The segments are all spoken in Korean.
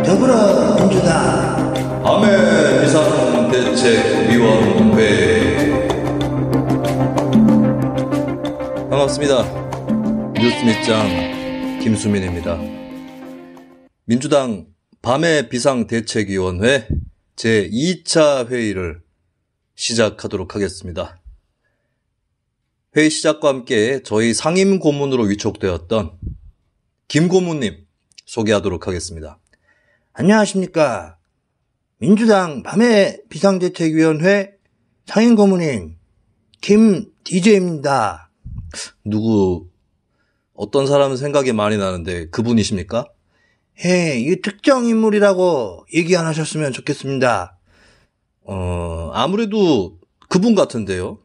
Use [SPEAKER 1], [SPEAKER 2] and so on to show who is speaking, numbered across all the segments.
[SPEAKER 1] 더불어민주당
[SPEAKER 2] 밤의 비상대책위원회. 반갑습니다. 뉴스밑장 김수민입니다. 민주당 밤의 비상대책위원회 제2차 회의를 시작하도록 하겠습니다. 회의 시작과 함께 저희 상임 고문으로 위촉되었던 김 고문님 소개하도록 하겠습니다.
[SPEAKER 1] 안녕하십니까. 민주당 밤의 비상대책위원회 상임 고문인 김 DJ입니다.
[SPEAKER 2] 누구 어떤 사람은 생각이 많이 나는데 그분이십니까?
[SPEAKER 1] 예, 이 특정 인물이라고 얘기 안 하셨으면 좋겠습니다.
[SPEAKER 2] 아무래도 그분 같은데요.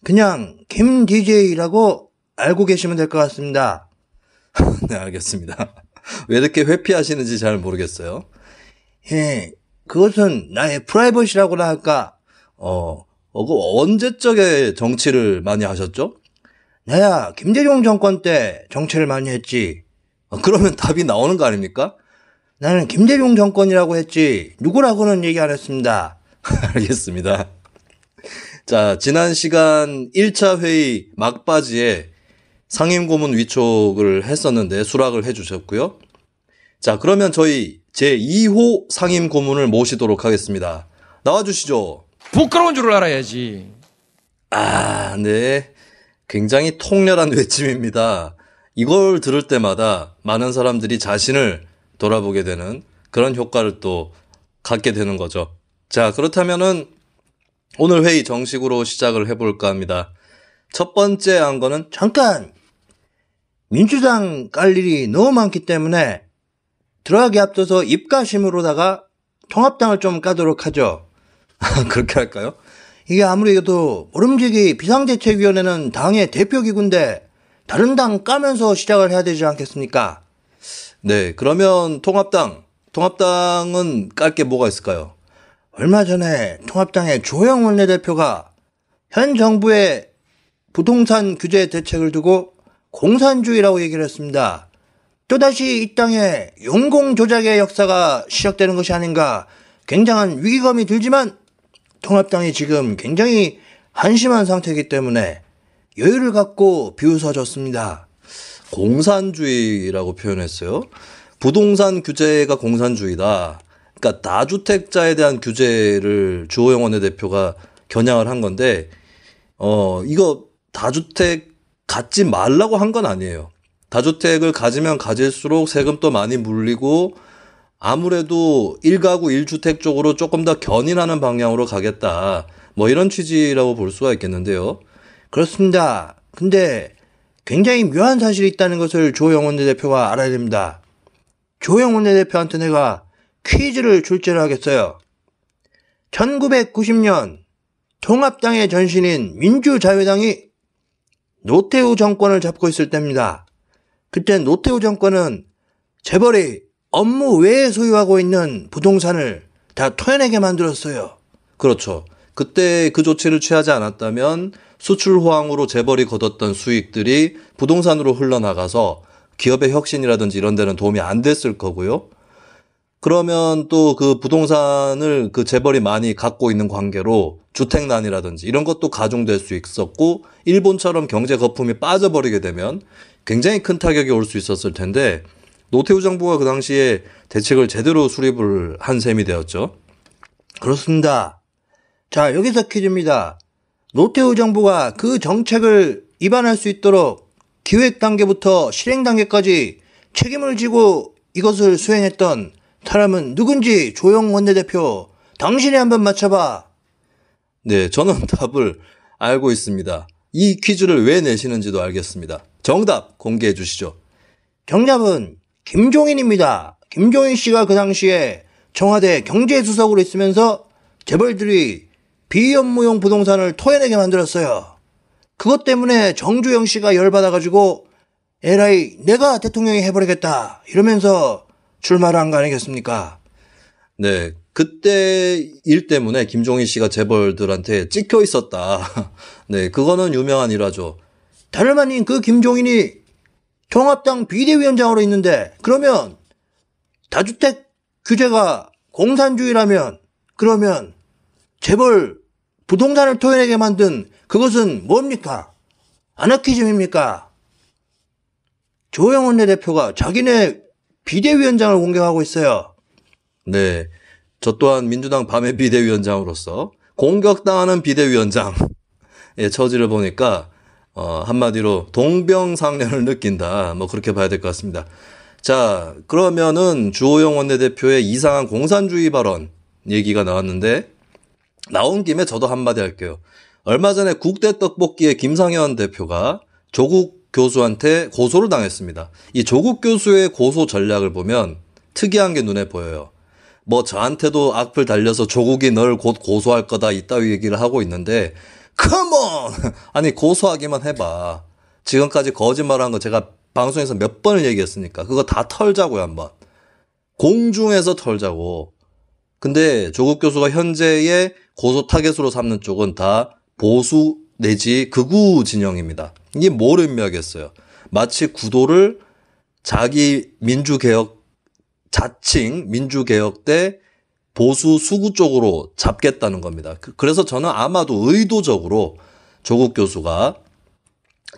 [SPEAKER 1] 그냥 김 DJ라고 알고 계시면 될 것 같습니다.
[SPEAKER 2] 네, 알겠습니다. 왜 이렇게 회피하시는지 잘 모르겠어요.
[SPEAKER 1] 예, 그것은 나의 프라이버시라고나 할까?
[SPEAKER 2] 언제적에 정치를 많이 하셨죠?
[SPEAKER 1] 나야 김대중 정권 때 정치를 많이 했지.
[SPEAKER 2] 그러면 답이 나오는 거 아닙니까?
[SPEAKER 1] 나는 김대중 정권이라고 했지 누구라고는 얘기 안 했습니다.
[SPEAKER 2] 알겠습니다. 자, 지난 시간 1차 회의 막바지에 상임고문 위촉을 했었는데 수락을 해주셨고요. 자, 그러면 저희 제2호 상임고문을 모시도록 하겠습니다. 나와주시죠.
[SPEAKER 3] 부끄러운 줄 알아야지.
[SPEAKER 2] 네. 굉장히 통렬한 외침입니다. 이걸 들을 때마다 많은 사람들이 자신을 돌아보게 되는 그런 효과를 또 갖게 되는 거죠. 자, 그렇다면은 오늘 회의 정식으로 시작을 해볼까 합니다. 첫 번째 안건은
[SPEAKER 1] 잠깐! 민주당 깔 일이 너무 많기 때문에 들어가기 앞서서 입가심으로다가 통합당을 좀 까도록 하죠.
[SPEAKER 2] 그렇게 할까요?
[SPEAKER 1] 이게 아무리 해도 모름지기 비상대책위원회는 당의 대표기구인데 다른 당 까면서 시작을 해야 되지 않겠습니까?
[SPEAKER 2] 네, 그러면 통합당은 깔 게 뭐가 있을까요?
[SPEAKER 1] 얼마 전에 통합당의 조영 원내대표가 현 정부의 부동산 규제 대책을 두고 공산주의라고 얘기를 했습니다. 또다시 이 땅에 용공조작의 역사가 시작되는 것이 아닌가 굉장한 위기감이 들지만 통합당이 지금 굉장히 한심한 상태이기 때문에 여유를 갖고 비웃어줬습니다.
[SPEAKER 2] 공산주의라고 표현했어요. 부동산 규제가 공산주의다. 그러니까 다주택자에 대한 규제를 주호영 원내대표가 겨냥을 한 건데 이거 다주택 갖지 말라고 한 건 아니에요. 다주택을 가지면 가질수록 세금도 많이 물리고 아무래도 1가구 1주택 쪽으로 조금 더 견인하는 방향으로 가겠다. 뭐 이런 취지라고 볼 수가 있겠는데요.
[SPEAKER 1] 그렇습니다. 근데 굉장히 묘한 사실이 있다는 것을 주호영 원내대표가 알아야 됩니다. 주호영 원내대표한테 내가 퀴즈를 출제를 하겠어요. 1990년 통합당의 전신인 민주자유당이 노태우 정권을 잡고 있을 때입니다. 그때 노태우 정권은 재벌이 업무 외에 소유하고 있는 부동산을 다 토해내게 만들었어요.
[SPEAKER 2] 그렇죠. 그때 그 조치를 취하지 않았다면 수출 호황으로 재벌이 거뒀던 수익들이 부동산으로 흘러나가서 기업의 혁신이라든지 이런 데는 도움이 안 됐을 거고요. 그러면 또 그 부동산을 그 재벌이 많이 갖고 있는 관계로 주택난이라든지 이런 것도 가중될 수 있었고 일본처럼 경제 거품이 빠져버리게 되면 굉장히 큰 타격이 올 수 있었을 텐데 노태우 정부가 그 당시에 대책을 제대로 수립을 한 셈이 되었죠.
[SPEAKER 1] 그렇습니다. 자, 여기서 퀴즈입니다. 노태우 정부가 그 정책을 입안할 수 있도록 기획 단계부터 실행 단계까지 책임을 지고 이것을 수행했던 사람은 누군지 조영 원내대표 당신이 한번 맞춰봐.
[SPEAKER 2] 네, 저는 답을 알고 있습니다. 이 퀴즈를 왜 내시는지도 알겠습니다. 정답 공개해 주시죠.
[SPEAKER 1] 정답은 김종인입니다. 김종인 씨가 그 당시에 청와대 경제수석으로 있으면서 재벌들이 비업무용 부동산을 토해내게 만들었어요. 그것 때문에 정주영 씨가 열받아가지고 에라이 내가 대통령이 해버리겠다 이러면서 출마를 한 거 아니겠습니까?
[SPEAKER 2] 네, 그때 일 때문에 김종인 씨가 재벌들한테 찍혀 있었다. 네, 그거는 유명한 일화죠.
[SPEAKER 1] 다름아닌 그 김종인이 통합당 비대위원장으로 있는데 그러면 다주택 규제가 공산주의라면 그러면 재벌 부동산을 토해내게 만든 그것은 뭡니까? 아나키즘입니까? 조영 원내대표가 자기네 비대위원장을 공격하고 있어요.
[SPEAKER 2] 네. 저 또한 민주당 밤의 비대위원장으로서 공격당하는 비대위원장의 처지를 보니까 한마디로 동병상련을 느낀다. 뭐 그렇게 봐야 될 것 같습니다. 자, 그러면은 주호영 원내대표의 이상한 공산주의 발언 얘기가 나왔는데 나온 김에 저도 한마디 할게요. 얼마 전에 국대 떡볶이의 김상현 대표가 조국 교수한테 고소를 당했습니다. 이 조국 교수의 고소 전략을 보면 특이한 게 눈에 보여요. 뭐 저한테도 악플 달려서 조국이 널 곧 고소할 거다 이따위 얘기를 하고 있는데 컴온! 아니 고소하기만 해봐. 지금까지 거짓말한 거 제가 방송에서 몇 번을 얘기했으니까 그거 다 털자고요 한번. 공중에서 털자고. 근데 조국 교수가 현재의 고소 타겟으로 삼는 쪽은 다 보수 내지 극우 진영입니다. 이게 뭘 의미하겠어요? 마치 구도를 자기 민주개혁 자칭 민주개혁 때 보수 수구 쪽으로 잡겠다는 겁니다. 그래서 저는 아마도 의도적으로 조국 교수가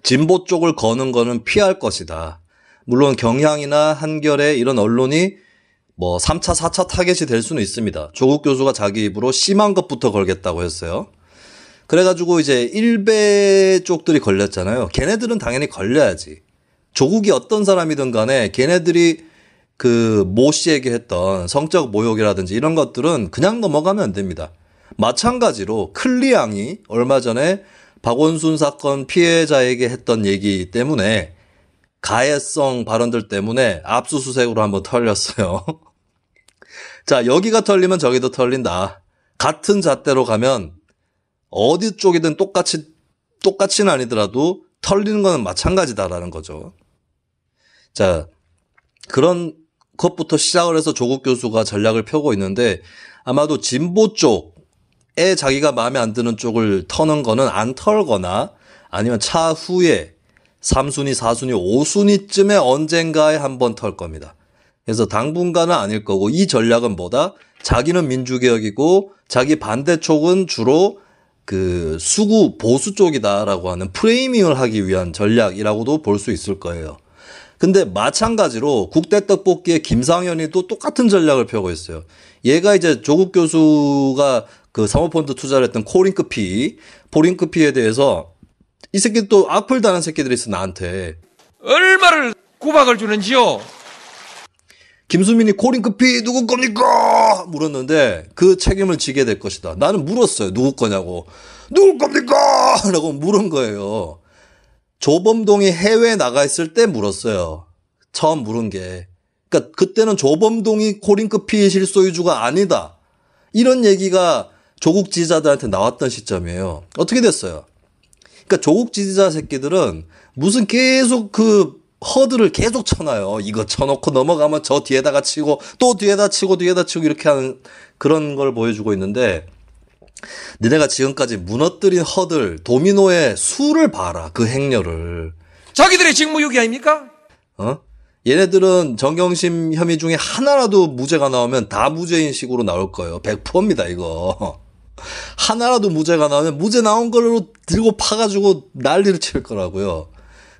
[SPEAKER 2] 진보 쪽을 거는 거는 피할 것이다. 물론 경향이나 한겨레 이런 언론이 뭐 3차, 4차 타겟이 될 수는 있습니다. 조국 교수가 자기 입으로 심한 것부터 걸겠다고 했어요. 그래가지고 이제 일베 쪽들이 걸렸잖아요. 걔네들은 당연히 걸려야지. 조국이 어떤 사람이든 간에 걔네들이 그 모 씨에게 했던 성적 모욕이라든지 이런 것들은 그냥 넘어가면 안 됩니다. 마찬가지로 클리앙이 얼마 전에 박원순 사건 피해자에게 했던 얘기 때문에 가해성 발언들 때문에 압수수색으로 한번 털렸어요. 자, 여기가 털리면 저기도 털린다. 같은 잣대로 가면 어디 쪽이든 똑같이는 아니더라도 털리는 거는 마찬가지다라는 거죠. 자, 그런 것부터 시작을 해서 조국 교수가 전략을 펴고 있는데 아마도 진보 쪽에 자기가 마음에 안 드는 쪽을 터는 거는 안 털거나 아니면 차후에 3순위, 4순위, 5순위쯤에 언젠가에 한번 털 겁니다. 그래서 당분간은 아닐 거고 이 전략은 뭐다? 자기는 민주개혁이고 자기 반대쪽은 주로 그 수구 보수 쪽이다라고 하는 프레이밍을 하기 위한 전략이라고도 볼 수 있을 거예요. 근데 마찬가지로 국대 떡볶이의 김상현이 또 똑같은 전략을 펴고 있어요. 얘가 이제 조국 교수가 그 사모펀드 투자를 했던 포링크피에 대해서 이 새끼 또 악플 다는 새끼들이 있어 나한테.
[SPEAKER 3] 얼마를 구박을 주는지요.
[SPEAKER 2] 김수민이 코링크피 누구 겁니까? 물었는데 그 책임을 지게 될 것이다. 나는 물었어요. 누구 거냐고. 누구 겁니까? 라고 물은 거예요. 조범동이 해외에 나가 있을 때 물었어요. 처음 물은 게. 그러니까 그때는 조범동이 코링크피 실소유주가 아니다. 이런 얘기가 조국 지지자들한테 나왔던 시점이에요. 어떻게 됐어요? 그러니까 조국 지지자 새끼들은 무슨 계속 그 허들을 계속 쳐놔요. 이거 쳐놓고 넘어가면 저 뒤에다가 치고 또 뒤에다 치고 이렇게 하는 그런 걸 보여주고 있는데 너네가 지금까지 무너뜨린 허들 도미노의 수를 봐라. 그 행렬을.
[SPEAKER 3] 자기들의 직무유기 아닙니까?
[SPEAKER 2] 얘네들은 정경심 혐의 중에 하나라도 무죄가 나오면 다 무죄인 식으로 나올 거예요. 100%입니다 이거. 하나라도 무죄가 나오면 무죄 나온 걸로 들고 파가지고 난리를 칠 거라고요.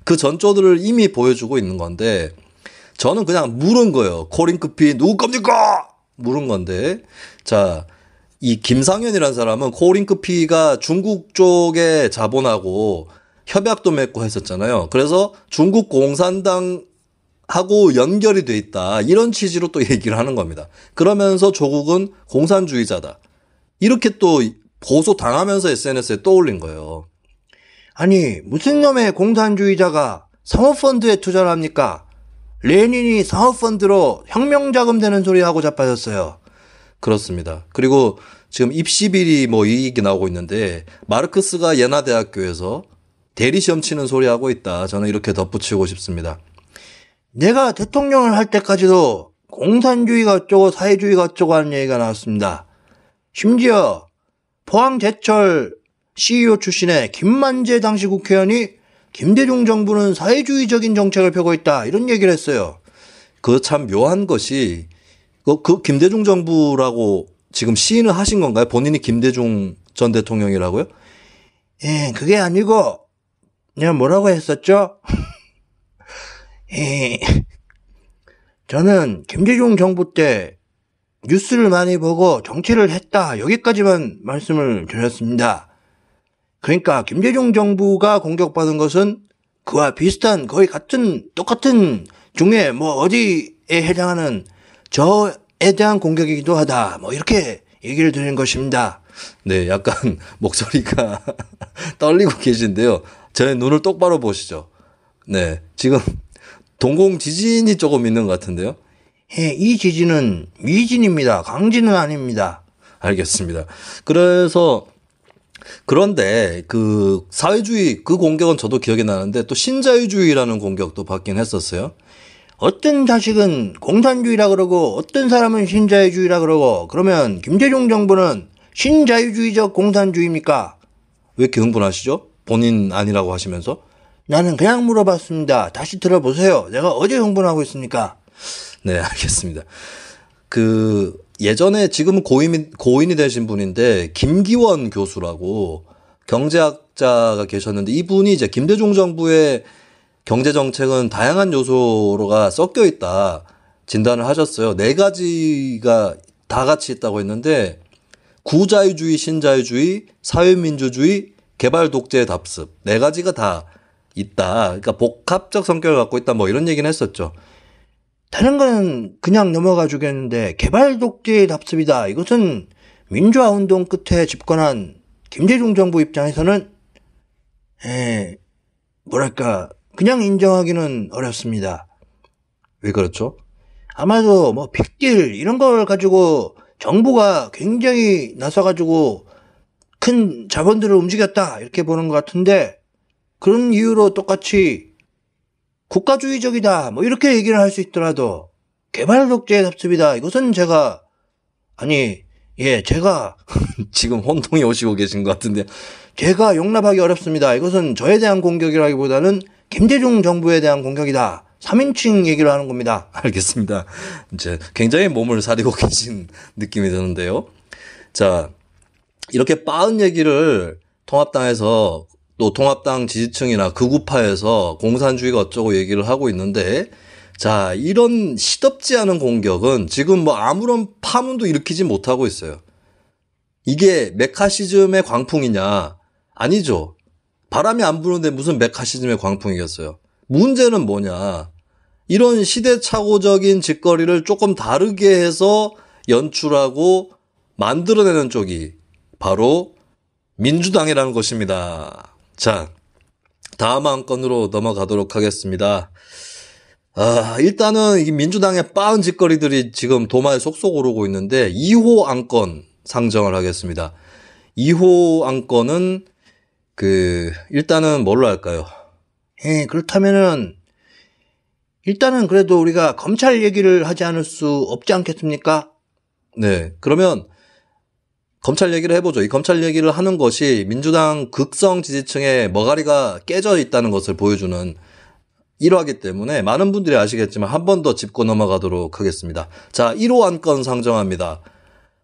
[SPEAKER 2] 그 전조들을 이미 보여주고 있는 건데 저는 그냥 물은 거예요. 코링크피 누구 겁니까? 물은 건데 자, 이 김상현이라는 사람은 코링크피가 중국 쪽에 자본하고 협약도 맺고 했었잖아요. 그래서 중국 공산당하고 연결이 돼 있다. 이런 취지로 또 얘기를 하는 겁니다. 그러면서 조국은 공산주의자다. 이렇게 또 고소 당하면서 SNS에 떠올린 거예요.
[SPEAKER 1] 아니 무슨 놈의 공산주의자가 사모펀드에 투자를 합니까? 레닌이 사모펀드로 혁명자금 되는 소리 하고 자빠졌어요.
[SPEAKER 2] 그렇습니다. 그리고 지금 입시비리 뭐 이 얘기 나오고 있는데 마르크스가 예나대학교에서 대리시험 치는 소리 하고 있다. 저는 이렇게 덧붙이고 싶습니다.
[SPEAKER 1] 내가 대통령을 할 때까지도 공산주의가 어쩌고 사회주의가 어쩌고 하는 얘기가 나왔습니다. 심지어 포항제철 CEO 출신의 김만재 당시 국회의원이 김대중 정부는 사회주의적인 정책을 펴고 있다 이런 얘기를 했어요.
[SPEAKER 2] 그 참 묘한 것이 그 김대중 정부라고 지금 시인을 하신 건가요? 본인이 김대중 전 대통령이라고요?
[SPEAKER 1] 예, 그게 아니고 내가 뭐라고 했었죠? 예, 저는 김대중 정부 때 뉴스를 많이 보고 정치를 했다 여기까지만 말씀을 드렸습니다. 그러니까 김대중 정부가 공격받은 것은 그와 비슷한 거의 똑같은 중에 뭐 어디에 해당하는 저에 대한 공격이기도 하다 뭐 이렇게 얘기를 드린 것입니다.
[SPEAKER 2] 네, 약간 목소리가 떨리고 계신데요. 제 눈을 똑바로 보시죠. 네, 지금 동공 지진이 조금 있는 것 같은데요.
[SPEAKER 1] 예, 이 지진은 위진입니다. 강진은 아닙니다.
[SPEAKER 2] 알겠습니다. 그런데 그 사회주의 그 공격은 저도 기억이 나는데 또 신자유주의라는 공격도 받긴 했었어요.
[SPEAKER 1] 어떤 자식은 공산주의라 그러고 어떤 사람은 신자유주의라 그러고 그러면 김대중 정부는 신자유주의적 공산주의입니까?
[SPEAKER 2] 왜 이렇게 흥분하시죠? 본인 아니라고 하시면서?
[SPEAKER 1] 나는 그냥 물어봤습니다. 다시 들어보세요. 내가 어제 흥분하고 있습니까?
[SPEAKER 2] 네, 알겠습니다. 예전에 지금은 고인이 되신 분인데 김기원 교수라고 경제학자가 계셨는데 이분이 이제 김대중 정부의 경제 정책은 다양한 요소가 섞여 있다 진단을 하셨어요. 네 가지가 다 같이 있다고 했는데 구자유주의, 신자유주의, 사회민주주의, 개발 독재의 답습 네 가지가 다 있다. 그러니까 복합적 성격을 갖고 있다. 뭐 이런 얘기는 했었죠.
[SPEAKER 1] 다른 거는 그냥 넘어가 주겠는데 개발 독재의 답습이다. 이것은 민주화 운동 끝에 집권한 김대중 정부 입장에서는 뭐랄까 그냥 인정하기는 어렵습니다.
[SPEAKER 2] 왜 그렇죠?
[SPEAKER 1] 아마도 뭐 빅딜 이런 걸 가지고 정부가 굉장히 나서가지고 큰 자본들을 움직였다 이렇게 보는 것 같은데 그런 이유로 똑같이 국가주의적이다 뭐 이렇게 얘기를 할 수 있더라도 개발 독재의 답습이다 이것은 제가
[SPEAKER 2] 지금 혼동이 오시고 계신 것 같은데
[SPEAKER 1] 제가 용납하기 어렵습니다. 이것은 저에 대한 공격이라기보다는 김대중 정부에 대한 공격이다. 3인칭 얘기를 하는 겁니다.
[SPEAKER 2] 알겠습니다. 이제 굉장히 몸을 사리고 계신 느낌이 드는데요. 자, 이렇게 빠은 얘기를 통합당에서 또 통합당 지지층이나 극우파에서 공산주의가 어쩌고 얘기를 하고 있는데 자, 이런 시덥지 않은 공격은 지금 뭐 아무런 파문도 일으키지 못하고 있어요. 이게 메카시즘의 광풍이냐? 아니죠. 바람이 안 부는데 무슨 메카시즘의 광풍이겠어요. 문제는 뭐냐? 이런 시대착오적인 짓거리를 조금 다르게 해서 연출하고 만들어내는 쪽이 바로 민주당이라는 것입니다. 자, 다음 안건으로 넘어가도록 하겠습니다. 일단은 이 민주당의 빠은 짓거리들이 지금 도마에 쏙쏙 오르고 있는데 2호 안건 상정을 하겠습니다. 2호 안건은 일단은 뭘로 할까요?
[SPEAKER 1] 그렇다면은 일단은 그래도 우리가 검찰 얘기를 하지 않을 수 없지 않겠습니까?
[SPEAKER 2] 네, 그러면 검찰 얘기를 해보죠. 이 검찰 얘기를 하는 것이 민주당 극성 지지층의 머가리가 깨져 있다는 것을 보여주는 일화이기 때문에 많은 분들이 아시겠지만 한 번 더 짚고 넘어가도록 하겠습니다. 자, 1호 안건 상정합니다.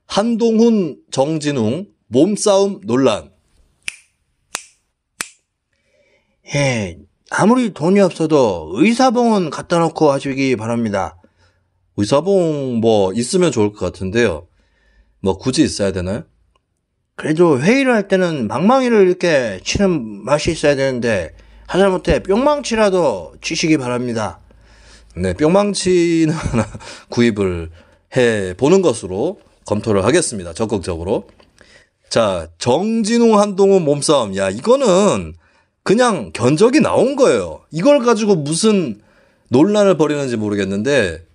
[SPEAKER 2] 한동훈, 정진웅 몸싸움 논란.
[SPEAKER 1] 아무리 돈이 없어도 의사봉은 갖다 놓고 하시기 바랍니다.
[SPEAKER 2] 의사봉 뭐 있으면 좋을 것 같은데요. 뭐 굳이 있어야 되나요?
[SPEAKER 1] 그래도 회의를 할 때는 망망이를 이렇게 치는 맛이 있어야 되는데 하다못해 뿅망치라도 치시기 바랍니다.
[SPEAKER 2] 네, 뿅망치는 하나 구입을 해보는 것으로 검토를 하겠습니다. 적극적으로. 자, 정진웅 한동훈 몸싸움. 야, 이거는 그냥 견적이 나온 거예요. 이걸 가지고 무슨 논란을 벌이는지 모르겠는데,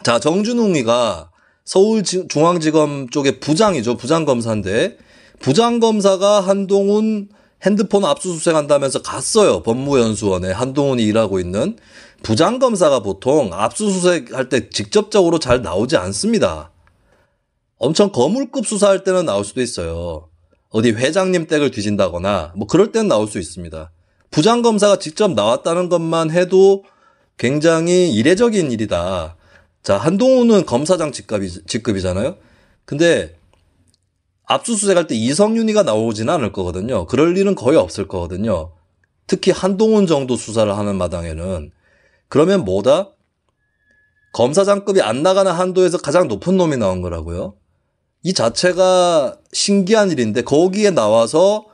[SPEAKER 2] 자, 정진웅이가 서울중앙지검 쪽의 부장이죠. 부장검사인데, 부장검사가 한동훈 핸드폰 압수수색한다면서 갔어요. 법무연수원에 한동훈이 일하고 있는. 부장검사가 보통 압수수색할 때 직접적으로 잘 나오지 않습니다. 엄청 거물급 수사할 때는 나올 수도 있어요. 어디 회장님 댁을 뒤진다거나 뭐 그럴 때는 나올 수 있습니다. 부장검사가 직접 나왔다는 것만 해도 굉장히 이례적인 일이다. 자, 한동훈은 검사장 직급이잖아요. 근데 압수수색할 때 이성윤이가 나오지는 않을 거거든요. 그럴 일은 거의 없을 거거든요. 특히 한동훈 정도 수사를 하는 마당에는. 그러면 뭐다? 검사장급이 안 나가는 한도에서 가장 높은 놈이 나온 거라고요. 이 자체가 신기한 일인데 거기에 나와서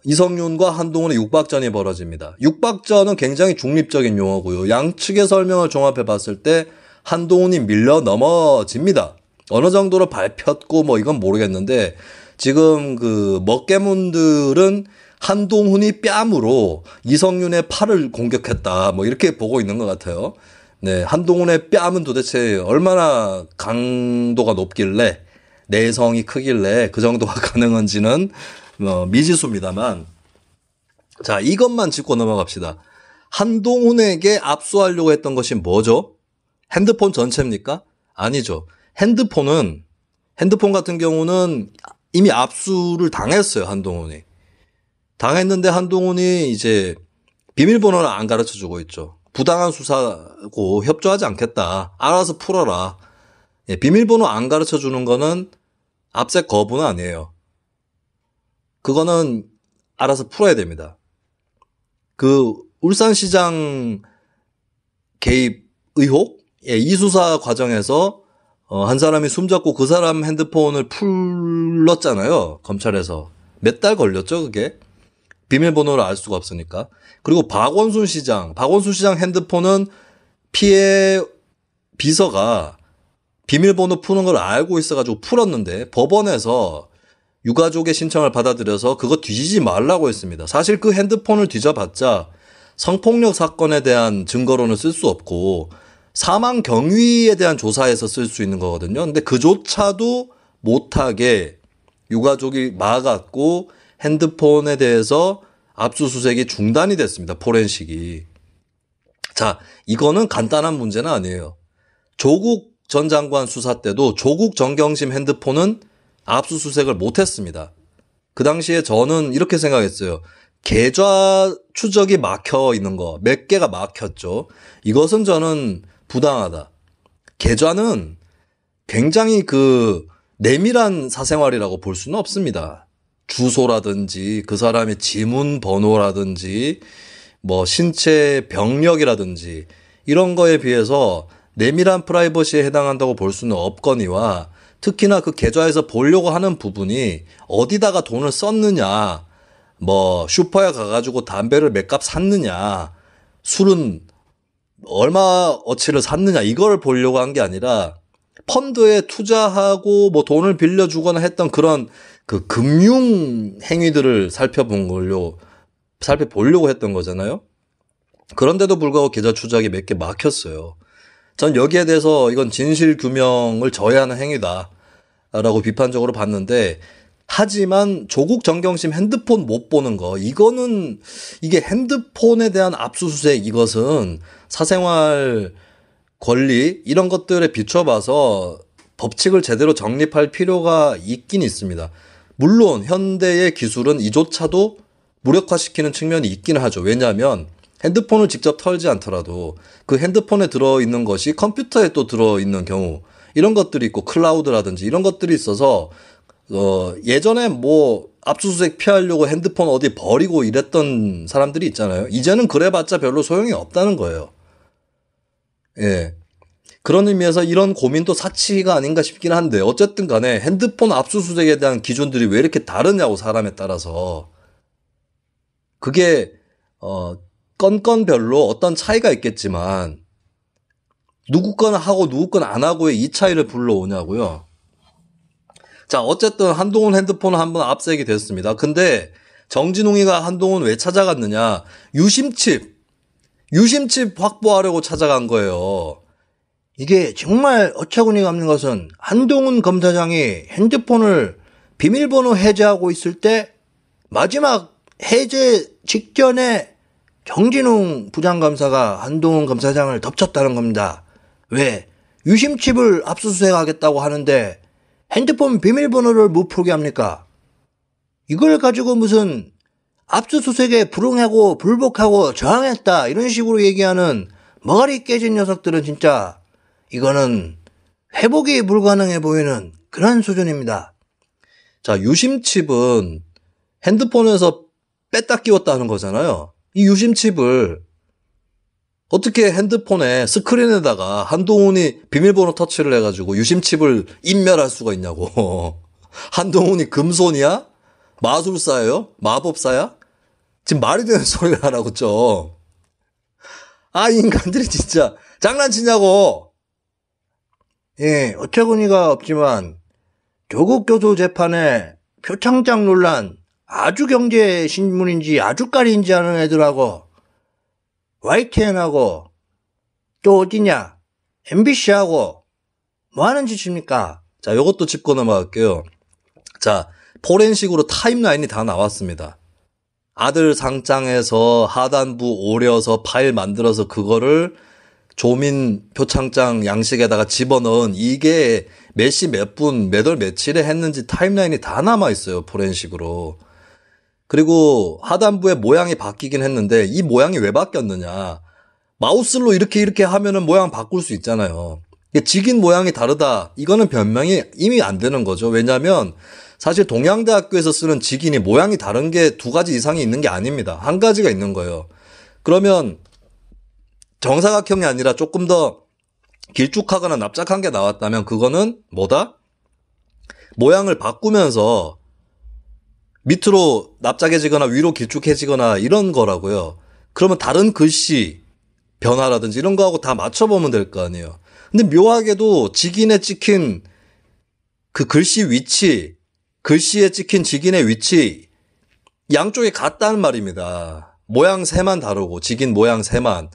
[SPEAKER 2] 이성윤과 한동훈의 육박전이 벌어집니다. 육박전은 굉장히 중립적인 용어고요. 양측의 설명을 종합해 봤을 때 한동훈이 밀려 넘어집니다. 어느 정도로 밟혔고 뭐 이건 모르겠는데 지금 그 먹개문들은 한동훈이 뺨으로 이성윤의 팔을 공격했다 뭐 이렇게 보고 있는 것 같아요. 네, 한동훈의 뺨은 도대체 얼마나 강도가 높길래 내성이 크길래 그 정도가 가능한지는 미지수입니다만, 자, 이것만 짚고 넘어갑시다. 한동훈에게 압수하려고 했던 것이 뭐죠? 핸드폰 전체입니까? 아니죠. 핸드폰 같은 경우는 이미 압수를 당했어요, 한동훈이. 당했는데 한동훈이 이제 비밀번호를 안 가르쳐 주고 있죠. 부당한 수사고 협조하지 않겠다. 알아서 풀어라. 예, 비밀번호 안 가르쳐 주는 거는 압색 거부는 아니에요. 그거는 알아서 풀어야 됩니다. 그 울산시장 개입 의혹? 예, 이 수사 과정에서 한 사람이 숨졌고 그 사람 핸드폰을 풀렀잖아요. 검찰에서. 몇 달 걸렸죠, 그게? 비밀번호를 알 수가 없으니까. 그리고 박원순 시장 핸드폰은 피해 비서가 비밀번호 푸는 걸 알고 있어가지고 풀었는데 법원에서 유가족의 신청을 받아들여서 그거 뒤지지 말라고 했습니다. 사실 그 핸드폰을 뒤져봤자 성폭력 사건에 대한 증거로는 쓸 수 없고 사망 경위에 대한 조사에서 쓸 수 있는 거거든요. 근데 그조차도 못하게 유가족이 막았고 핸드폰에 대해서 압수수색이 중단이 됐습니다. 포렌식이. 자, 이거는 간단한 문제는 아니에요. 조국 전 장관 수사 때도 조국 정경심 핸드폰은 압수수색을 못했습니다. 그 당시에 저는 이렇게 생각했어요. 계좌 추적이 막혀 있는 거, 몇 개가 막혔죠. 이것은 저는 부당하다. 계좌는 굉장히 그 내밀한 사생활이라고 볼 수는 없습니다. 주소라든지 그 사람의 지문 번호라든지 뭐 신체 병력이라든지 이런 거에 비해서 내밀한 프라이버시에 해당한다고 볼 수는 없거니와 특히나 그 계좌에서 보려고 하는 부분이 어디다가 돈을 썼느냐, 뭐 슈퍼에 가가지고 담배를 몇 갑 샀느냐, 술은 얼마 어치를 샀느냐 이걸 보려고 한 게 아니라 펀드에 투자하고 뭐 돈을 빌려주거나 했던 그런 그 금융 행위들을 살펴보려고 했던 거잖아요. 그런데도 불구하고 계좌 추적이 몇 개 막혔어요. 전 여기에 대해서 이건 진실 규명을 저해하는 행위다라고 비판적으로 봤는데, 하지만 조국 정경심 핸드폰 못 보는 거, 이거는 이게 핸드폰에 대한 압수수색, 이것은 사생활 권리 이런 것들에 비춰봐서 법칙을 제대로 정립할 필요가 있긴 있습니다. 물론 현대의 기술은 이조차도 무력화시키는 측면이 있긴 하죠. 왜냐하면 핸드폰을 직접 털지 않더라도 그 핸드폰에 들어있는 것이 컴퓨터에 또 들어있는 경우, 이런 것들이 있고 클라우드라든지 이런 것들이 있어서 예전에 뭐 압수수색 피하려고 핸드폰 어디 버리고 이랬던 사람들이 있잖아요. 이제는 그래봤자 별로 소용이 없다는 거예요. 예. 그런 의미에서 이런 고민도 사치가 아닌가 싶긴 한데, 어쨌든 간에 핸드폰 압수수색에 대한 기준들이 왜 이렇게 다르냐고, 사람에 따라서. 그게 건건별로 어떤 차이가 있겠지만 누구 건 하고 누구 건 안 하고의 이 차이를 불러오냐고요. 자, 어쨌든 한동훈 핸드폰은 한번 압색이 됐습니다. 근데 정진웅이가 한동훈 왜 찾아갔느냐? 유심칩 확보하려고 찾아간 거예요.
[SPEAKER 1] 이게 정말 어처구니가 없는 것은 한동훈 검사장이 핸드폰을 비밀번호 해제하고 있을 때 마지막 해제 직전에 정진웅 부장감사가 한동훈 검사장을 덮쳤다는 겁니다. 왜? 유심칩을 압수수색하겠다고 하는데 핸드폰 비밀번호를 못 풀게 합니까? 이걸 가지고 무슨 압수수색에 불응하고 불복하고 저항했다 이런 식으로 얘기하는 머가리 깨진 녀석들은 진짜 이거는 회복이 불가능해 보이는 그런 수준입니다.
[SPEAKER 2] 자, 유심칩은 핸드폰에서 뺐다 끼웠다 하는 거잖아요. 이 유심칩을 어떻게 핸드폰에 스크린에다가 한동훈이 비밀번호 터치를 해가지고 유심칩을 인멸할 수가 있냐고. 한동훈이 금손이야? 마술사예요? 마법사야? 지금 말이 되는 소리를 하라고 좀. 아, 이 인간들이 진짜 장난치냐고.
[SPEAKER 1] 예, 어처구니가 없지만 조국 교수 재판에 표창장 논란 아주경제 신문인지 아주까리인지 하는 애들하고 YTN하고 또 어디냐 MBC하고 뭐 하는 짓입니까?
[SPEAKER 2] 자, 요것도 짚고 넘어갈게요. 자, 포렌식으로 타임라인이 다 나왔습니다. 아들 상장해서 하단부 오려서 파일 만들어서 그거를 조민 표창장 양식에다가 집어넣은 이게 몇 시 몇 분 몇 월 며칠에 했는지 타임라인이 다 남아있어요. 포렌식으로. 그리고 하단부의 모양이 바뀌긴 했는데 이 모양이 왜 바뀌었느냐. 마우스로 이렇게 하면은 모양 바꿀 수 있잖아요. 직인 모양이 다르다. 이거는 변명이 이미 안 되는 거죠. 왜냐하면 사실 동양대학교에서 쓰는 직인이 모양이 다른 게 두 가지 이상이 있는 게 아닙니다. 한 가지가 있는 거예요. 그러면 정사각형이 아니라 조금 더 길쭉하거나 납작한 게 나왔다면 그거는 뭐다? 모양을 바꾸면서 밑으로 납작해지거나 위로 길쭉해지거나 이런 거라고요. 그러면 다른 글씨 변화라든지 이런 거하고 다 맞춰보면 될 거 아니에요. 근데 묘하게도 직인에 찍힌 그 글씨 위치, 글씨에 찍힌 직인의 위치 양쪽이 같다는 말입니다. 모양 새만 다르고 직인 모양 새만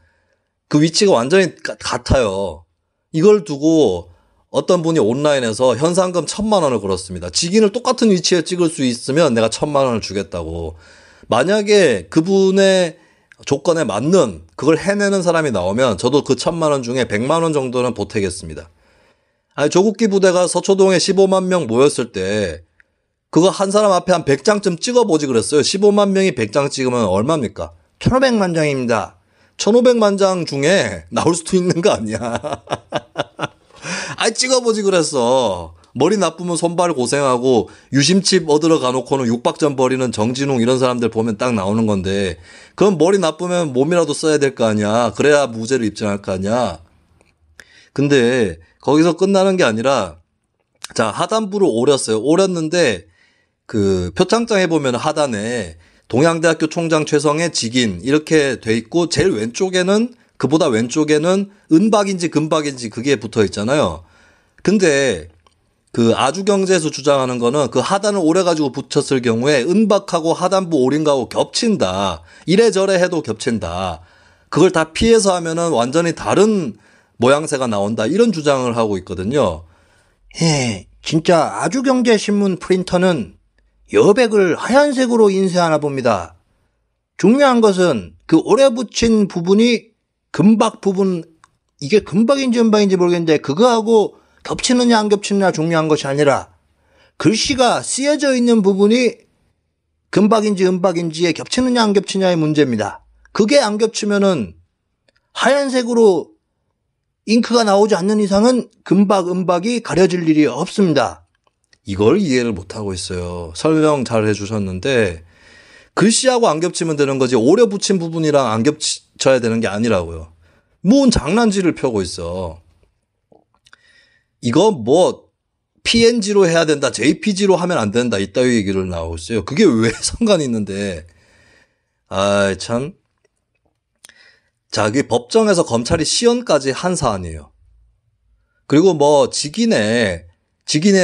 [SPEAKER 2] 그 위치가 완전히 같아요. 이걸 두고 어떤 분이 온라인에서 현상금 1,000만 원을 걸었습니다. 직인을 똑같은 위치에 찍을 수 있으면 내가 1,000만 원을 주겠다고. 만약에 그분의 조건에 맞는 그걸 해내는 사람이 나오면 저도 그 1,000만 원 중에 100만 원 정도는 보태겠습니다. 아니, 조국기 부대가 서초동에 15만 명 모였을 때 그거 한 사람 앞에 한 100장쯤 찍어보지 그랬어요. 15만 명이 100장 찍으면 얼마입니까?
[SPEAKER 1] 1,500만 장입니다.
[SPEAKER 2] 1,500만 장 중에 나올 수도 있는 거 아니야. 아이, 찍어보지 그랬어. 머리 나쁘면 손발 고생하고 유심칩 얻으러 가놓고는 육박전 벌이는 정진웅 이런 사람들 보면 딱 나오는 건데 그럼 머리 나쁘면 몸이라도 써야 될 거 아니야. 그래야 무죄를 입증할 거 아니야. 근데 거기서 끝나는 게 아니라 자, 하단부를 오렸어요. 오렸는데 그 표창장에 보면 하단에 동양대학교 총장 최성의 직인 이렇게 돼 있고 제일 왼쪽에는 그보다 왼쪽에는 은박인지 금박인지 그게 붙어 있잖아요. 근데 그 아주경제에서 주장하는 거는 그 하단을 오래가지고 붙였을 경우에 은박하고 하단부 오린 거하고 겹친다. 이래저래 해도 겹친다. 그걸 다 피해서 하면은 완전히 다른 모양새가 나온다. 이런 주장을 하고 있거든요.
[SPEAKER 1] 예, 진짜 아주경제신문 프린터는 여백을 하얀색으로 인쇄하나 봅니다. 중요한 것은 그 오래 붙인 부분이 금박 부분, 이게 금박인지 은박인지 모르겠는데 그거하고 겹치느냐 안 겹치느냐 중요한 것이 아니라 글씨가 쓰여져 있는 부분이 금박인지 은박인지에 겹치느냐 안 겹치느냐의 문제입니다. 그게 안 겹치면은 하얀색으로 잉크가 나오지 않는 이상은 금박, 은박이 가려질 일이 없습니다.
[SPEAKER 2] 이걸 이해를 못하고 있어요. 설명 잘 해주셨는데 글씨하고 안 겹치면 되는 거지 오래 붙인 부분이랑 안 겹쳐야 되는 게 아니라고요. 뭔 장난질을 펴고 있어. 이거 뭐 PNG로 해야 된다, JPG로 하면 안 된다 이따위 얘기를 나오고 있어요. 그게 왜 상관이 있는데. 아, 참. 자, 그 법정에서 검찰이 시연까지 한 사안이에요. 그리고 뭐 직인의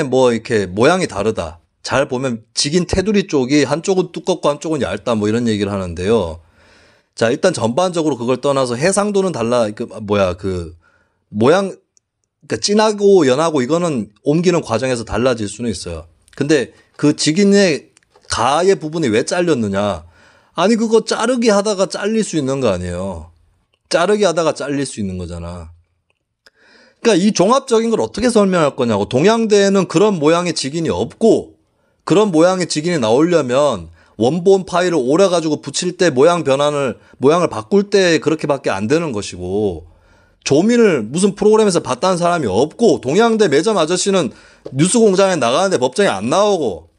[SPEAKER 2] 뭐 이렇게 모양이 다르다. 잘 보면 직인 테두리 쪽이 한쪽은 두껍고 한쪽은 얇다 뭐 이런 얘기를 하는데요. 자, 일단 전반적으로 그걸 떠나서 해상도는 달라. 그 모양 그러니까 진하고 연하고 이거는 옮기는 과정에서 달라질 수는 있어요. 근데 그 직인의 가의 부분이 왜 잘렸느냐. 아니 그거 자르기 하다가 잘릴 수 있는 거 아니에요. 자르기 하다가 잘릴 수 있는 거잖아. 그러니까 이 종합적인 걸 어떻게 설명할 거냐고. 동양대에는 그런 모양의 직인이 없고 그런 모양의 직인이 나오려면 원본 파일을 오려가지고 붙일 때 모양을 바꿀 때 그렇게밖에 안 되는 것이고 조민을 무슨 프로그램에서 봤다는 사람이 없고 동양대 매점 아저씨는 뉴스공장에 나가는데 법정에 안 나오고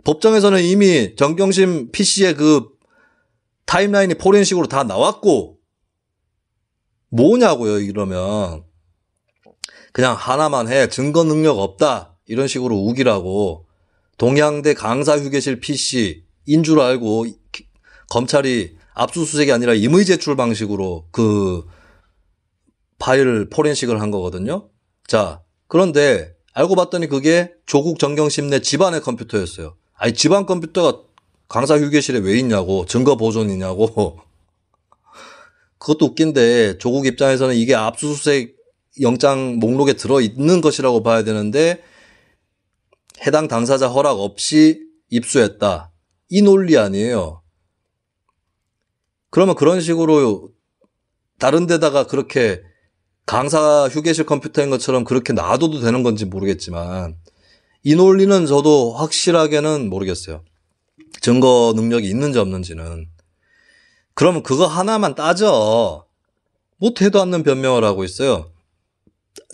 [SPEAKER 2] 법정에서는 이미 정경심 PC의 그 타임라인이 포렌식으로 다 나왔고 뭐냐고요 이러면. 그냥 하나만 해. 증거 능력 없다. 이런 식으로 우기라고. 동양대 강사 휴게실 PC인 줄 알고 검찰이 압수수색이 아니라 임의 제출 방식으로 그 파일을 포렌식을 한 거거든요. 자, 그런데 알고 봤더니 그게 조국 정경심내 집안의 컴퓨터였어요. 아니 집안 컴퓨터가 강사 휴게실에 왜 있냐고. 증거 보존이냐고. 그것도 웃긴데 조국 입장에서는 이게 압수수색 영장 목록에 들어있는 것이라고 봐야 되는데 해당 당사자 허락 없이 입수했다. 이 논리 아니에요. 그러면 그런 식으로 다른 데다가 그렇게 강사 휴게실 컴퓨터인 것처럼 그렇게 놔둬도 되는 건지 모르겠지만 이 논리는 저도 확실하게는 모르겠어요. 증거 능력이 있는지 없는지는. 그러면 그거 하나만 따져. 못해도 않는 변명을 하고 있어요.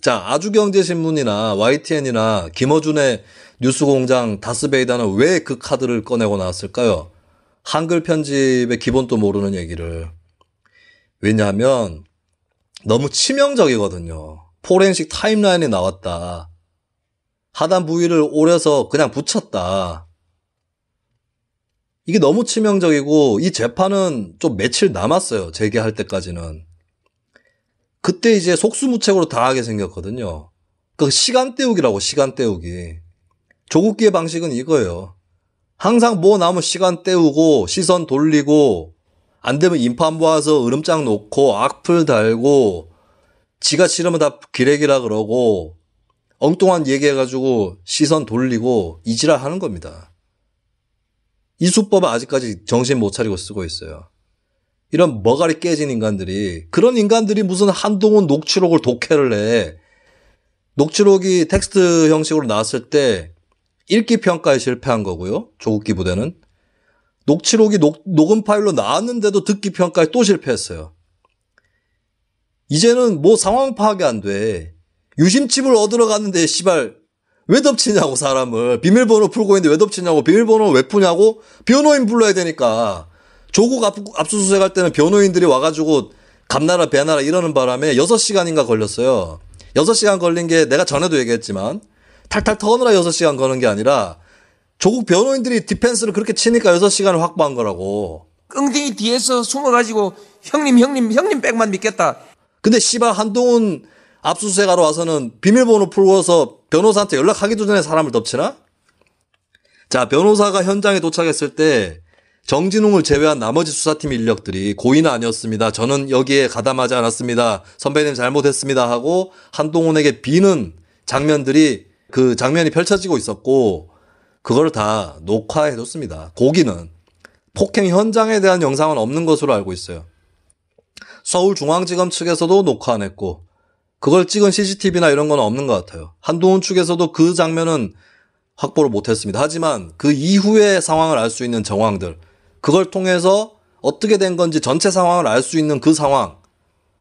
[SPEAKER 2] 자, 아주경제신문이나 YTN이나 김어준의 뉴스공장 다스베이다는 왜 그 카드를 꺼내고 나왔을까요? 한글 편집의 기본도 모르는 얘기를. 왜냐하면 너무 치명적이거든요. 포렌식 타임라인이 나왔다. 하단 부위를 오려서 그냥 붙였다. 이게 너무 치명적이고 이 재판은 좀 며칠 남았어요. 재개할 때까지는. 그때 이제 속수무책으로 당하게 생겼거든요. 그 시간 때우기라고, 시간 때우기. 조국기의 방식은 이거예요. 항상 뭐 나오면 시간 때우고 시선 돌리고 안 되면 인파 모아서 으름장 놓고 악플 달고 지가 싫으면 다 기레기라 그러고 엉뚱한 얘기해가지고 시선 돌리고 이지랄 하는 겁니다. 이 수법은 아직까지 정신 못 차리고 쓰고 있어요. 이런 머가리 깨진 인간들이, 그런 인간들이 무슨 한동훈 녹취록을 독해를 해. 녹취록이 텍스트 형식으로 나왔을 때 읽기 평가에 실패한 거고요. 조국기 부대는. 녹취록이 녹음 파일로 나왔는데도 듣기 평가에 또 실패했어요. 이제는 뭐 상황 파악이 안 돼. 유심칩을 얻으러 갔는데 씨발 왜 덮치냐고 사람을. 비밀번호 풀고 있는데 왜 덮치냐고. 비밀번호 왜 푸냐고. 변호인 불러야 되니까. 조국 압수수색할 때는 변호인들이 와가지고 감나라 배나라 이러는 바람에 6시간인가 걸렸어요. 6시간 걸린 게 내가 전에도 얘기했지만 탈탈 터느라 6시간 거는 게 아니라 조국 변호인들이 디펜스를 그렇게 치니까 6시간을 확보한 거라고.
[SPEAKER 3] 끙댕이 뒤에서 숨어가지고 형님 백만 믿겠다.
[SPEAKER 2] 근데 씨발 한동훈 압수수색하러 와서는 비밀번호 풀고서 변호사한테 연락하기도 전에 사람을 덮치나? 자, 변호사가 현장에 도착했을 때 정진웅을 제외한 나머지 수사팀 인력들이 고의는 아니었습니다. 저는 여기에 가담하지 않았습니다. 선배님 잘못했습니다 하고 한동훈에게 비는 장면들이 그 장면이 펼쳐지고 있었고 그걸 다 녹화해뒀습니다. 고기는. 폭행 현장에 대한 영상은 없는 것으로 알고 있어요. 서울중앙지검 측에서도 녹화 안 했고 그걸 찍은 CCTV나 이런 건 없는 것 같아요. 한동훈 측에서도 그 장면은 확보를 못했습니다. 하지만 그 이후의 상황을 알 수 있는 정황들, 그걸 통해서 어떻게 된 건지 전체 상황을 알 수 있는 그 상황,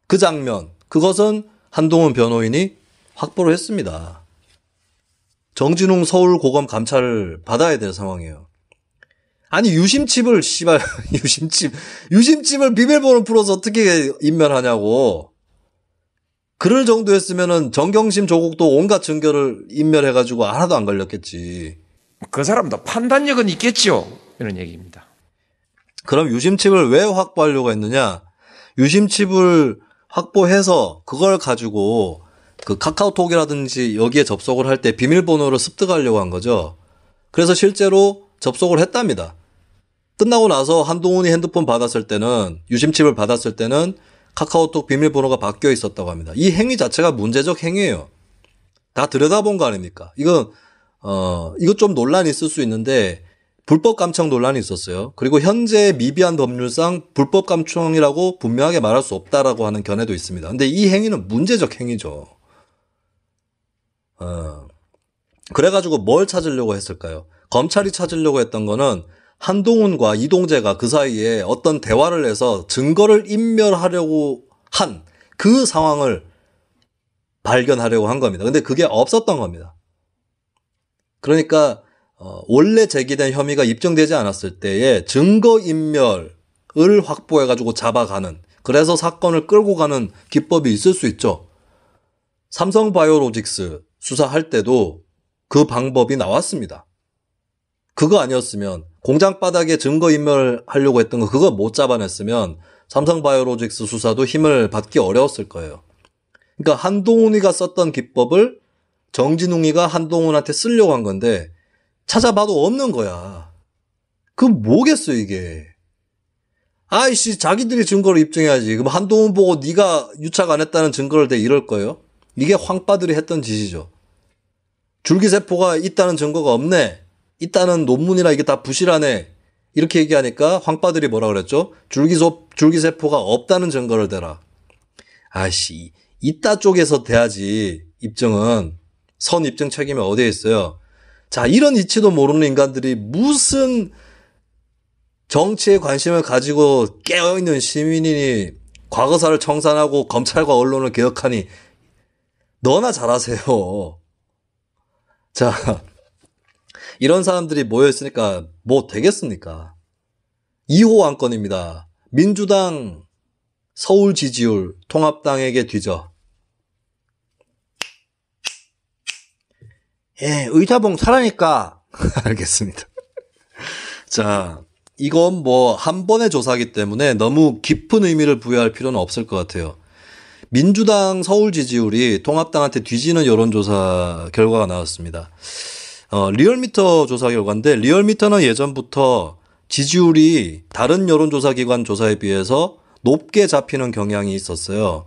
[SPEAKER 2] 그 장면, 그것은 한동훈 변호인이 확보를 했습니다. 정진웅 서울고검 감찰을 받아야 될 상황이에요. 아니 유심칩을 씨발 유심칩을 비밀번호 풀어서 어떻게 인멸하냐고. 그럴 정도 했으면은 정경심 조국도 온갖 증거를 인멸해가지고 하나도 안 걸렸겠지.
[SPEAKER 3] 그 사람도 판단력은 있겠죠. 이런 얘기입니다.
[SPEAKER 2] 그럼 유심칩을 왜 확보하려고 했느냐? 유심칩을 확보해서 그걸 가지고 그 카카오톡이라든지 여기에 접속을 할 때 비밀번호를 습득하려고 한 거죠. 그래서 실제로 접속을 했답니다. 끝나고 나서 한동훈이 핸드폰 받았을 때는, 유심칩을 받았을 때는 카카오톡 비밀번호가 바뀌어 있었다고 합니다. 이 행위 자체가 문제적 행위예요. 다 들여다본 거 아닙니까? 이거 좀 논란이 있을 수 있는데 불법 감청 논란이 있었어요. 그리고 현재 미비한 법률상 불법 감청이라고 분명하게 말할 수 없다라고 하는 견해도 있습니다. 근데 이 행위는 문제적 행위죠. 그래가지고 뭘 찾으려고 했을까요? 검찰이 찾으려고 했던 거는 한동훈과 이동재가 그 사이에 어떤 대화를 해서 증거를 인멸하려고 한 그 상황을 발견하려고 한 겁니다. 근데 그게 없었던 겁니다. 그러니까 원래 제기된 혐의가 입증되지 않았을 때에 증거인멸을 확보해가지고 잡아가는, 그래서 사건을 끌고 가는 기법이 있을 수 있죠. 삼성바이오로직스 수사할 때도 그 방법이 나왔습니다. 그거 아니었으면, 공장 바닥에 증거인멸하려고 했던 거 그거 못 잡아냈으면 삼성바이오로직스 수사도 힘을 받기 어려웠을 거예요. 그러니까 한동훈이가 썼던 기법을 정진웅이가 한동훈한테 쓰려고 한 건데 찾아봐도 없는 거야. 그 뭐겠어 이게. 아이씨, 자기들이 증거를 입증해야지. 그럼 한동훈 보고 네가 유착 안 했다는 증거를 대 이럴 거예요? 이게 황빠들이 했던 짓이죠. 줄기세포가 있다는 증거가 없네. 있다는 논문이나 이게 다 부실하네. 이렇게 얘기하니까 황빠들이 뭐라 그랬죠? 줄기세포가 없다는 증거를 대라. 아이씨, 있다 쪽에서 대야지. 입증은. 선 입증 책임이 어디에 있어요? 자, 이런 이치도 모르는 인간들이 무슨 정치에 관심을 가지고 깨어있는 시민이니 과거사를 청산하고 검찰과 언론을 개혁하니 너나 잘하세요. 자, 이런 사람들이 모여있으니까 뭐 되겠습니까? 2호 안건입니다. 민주당 서울 지지율 통합당에게 뒤져.
[SPEAKER 1] 예, 의사봉 사라니까.
[SPEAKER 2] 알겠습니다. 자, 이건 뭐 한 번의 조사이기 때문에 너무 깊은 의미를 부여할 필요는 없을 것 같아요. 민주당 서울 지지율이 통합당한테 뒤지는 여론조사 결과가 나왔습니다. 리얼미터 조사 결과인데, 리얼미터는 예전부터 지지율이 다른 여론조사 기관 조사에 비해서 높게 잡히는 경향이 있었어요.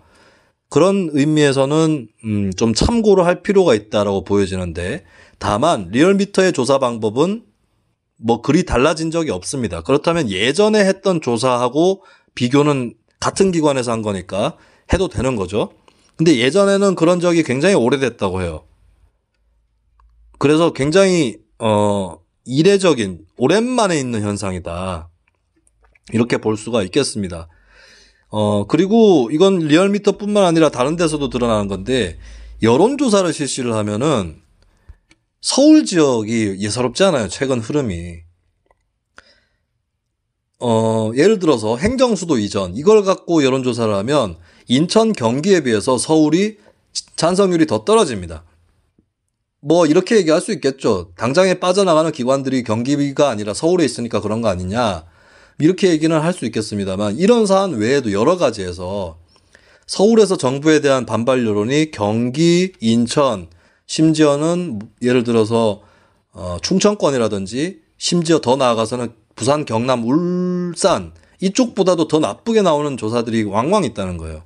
[SPEAKER 2] 그런 의미에서는 좀 참고를 할 필요가 있다라고 보여지는데, 다만 리얼미터의 조사 방법은 뭐 그리 달라진 적이 없습니다. 그렇다면 예전에 했던 조사하고 비교는 같은 기관에서 한 거니까 해도 되는 거죠. 근데 예전에는 그런 적이 굉장히 오래됐다고 해요. 그래서 굉장히 이례적인, 오랜만에 있는 현상이다. 이렇게 볼 수가 있겠습니다. 그리고 이건 리얼미터뿐만 아니라 다른 데서도 드러나는 건데, 여론조사를 실시를 하면은 서울 지역이 예사롭지 않아요. 최근 흐름이. 예를 들어서 행정수도 이전, 이걸 갖고 여론조사를 하면 인천, 경기에 비해서 서울이 찬성률이 더 떨어집니다. 뭐 이렇게 얘기할 수 있겠죠. 당장에 빠져나가는 기관들이 경기가 아니라 서울에 있으니까 그런 거 아니냐. 이렇게 얘기는 할 수 있겠습니다만, 이런 사안 외에도 여러 가지에서 서울에서 정부에 대한 반발 여론이 경기, 인천, 심지어는 예를 들어서 충청권이라든지, 심지어 더 나아가서는 부산, 경남, 울산 이쪽보다도 더 나쁘게 나오는 조사들이 왕왕 있다는 거예요.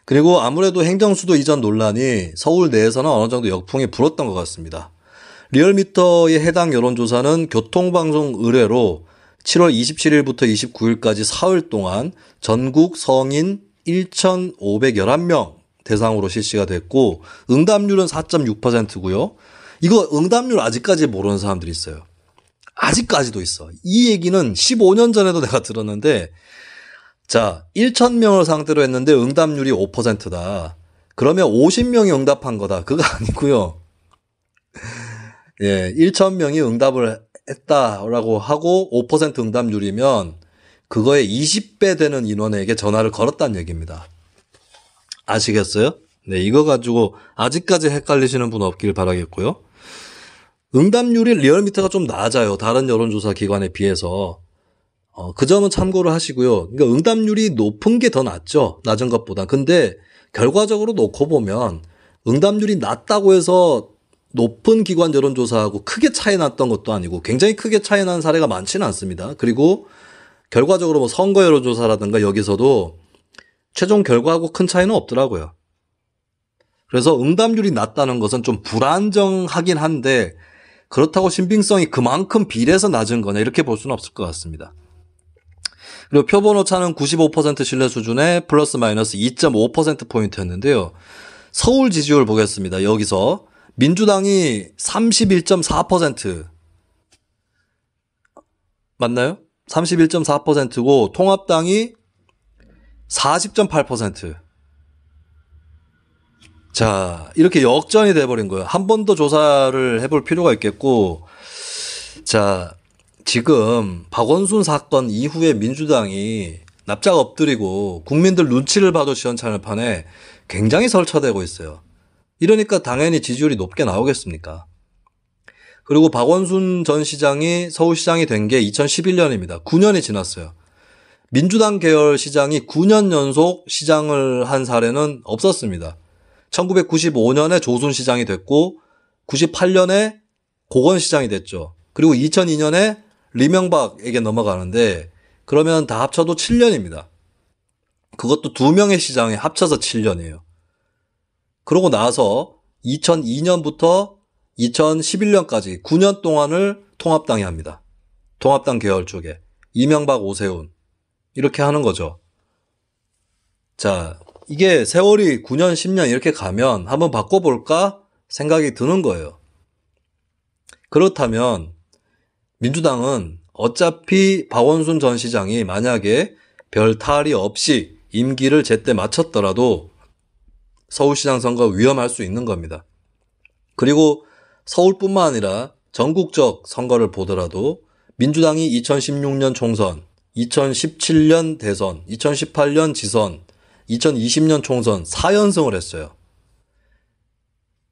[SPEAKER 2] 그리고 아무래도 행정수도 이전 논란이 서울 내에서는 어느 정도 역풍이 불었던 것 같습니다. 리얼미터의 해당 여론조사는 교통방송 의뢰로 7월 27일부터 29일까지 사흘 동안 전국 성인 1,511명 대상으로 실시가 됐고, 응답률은 4.6%고요. 이거 응답률 아직까지 모르는 사람들이 있어요. 아직까지도 있어. 이 얘기는 15년 전에도 내가 들었는데, 자, 1,000명을 상대로 했는데 응답률이 5%다. 그러면 50명이 응답한 거다. 그거 아니고요. 예, 1,000명이 응답을 했다라고 하고 5% 응답률이면 그거의 20배 되는 인원에게 전화를 걸었다는 얘기입니다. 아시겠어요? 네, 이거 가지고 아직까지 헷갈리시는 분 없길 바라겠고요. 응답률이 리얼미터가 좀 낮아요. 다른 여론조사 기관에 비해서. 그 점은 참고를 하시고요. 그러니까 응답률이 높은 게 더 낫죠. 낮은 것보다. 근데 결과적으로 놓고 보면 응답률이 낮다고 해서 높은 기관 여론조사하고 크게 차이 났던 것도 아니고 굉장히 크게 차이 난 사례가 많지는 않습니다. 그리고 결과적으로 뭐 선거 여론조사라든가 여기서도 최종 결과하고 큰 차이는 없더라고요. 그래서 응답률이 낮다는 것은 좀 불안정하긴 한데, 그렇다고 신빙성이 그만큼 비례해서 낮은 거냐 이렇게 볼 수는 없을 것 같습니다. 그리고 표본 오차는 95% 신뢰 수준에 플러스 마이너스 2.5%포인트였는데요. 서울 지지율 보겠습니다. 여기서 민주당이 31.4% 맞나요? 31.4%고 통합당이 40.8%. 자, 이렇게 역전이 돼버린 거예요. 한 번 더 조사를 해볼 필요가 있겠고, 자, 지금 박원순 사건 이후에 민주당이 납작 엎드리고 국민들 눈치를 봐도 시원찮을 판에 굉장히 설쳐되고 있어요. 이러니까 당연히 지지율이 높게 나오겠습니까? 그리고 박원순 전 시장이 서울시장이 된 게 2011년입니다. 9년이 지났어요. 민주당 계열 시장이 9년 연속 시장을 한 사례는 없었습니다. 1995년에 조순 시장이 됐고 98년에 고건 시장이 됐죠. 그리고 2002년에 리명박에게 넘어가는데 그러면 다 합쳐도 7년입니다. 그것도 2명의 시장에 합쳐서 7년이에요. 그러고 나서 2002년부터 2011년까지 9년 동안을 통합당이 합니다. 통합당 계열 쪽에. 이명박, 오세훈. 이렇게 하는 거죠. 자, 이게 세월이 9년, 10년 이렇게 가면 한번 바꿔볼까 생각이 드는 거예요. 그렇다면 민주당은 어차피 박원순 전 시장이 만약에 별 탈이 없이 임기를 제때 마쳤더라도 서울시장 선거 위험할 수 있는 겁니다. 그리고 서울뿐만 아니라 전국적 선거를 보더라도 민주당이 2016년 총선, 2017년 대선, 2018년 지선, 2020년 총선 4연승을 했어요.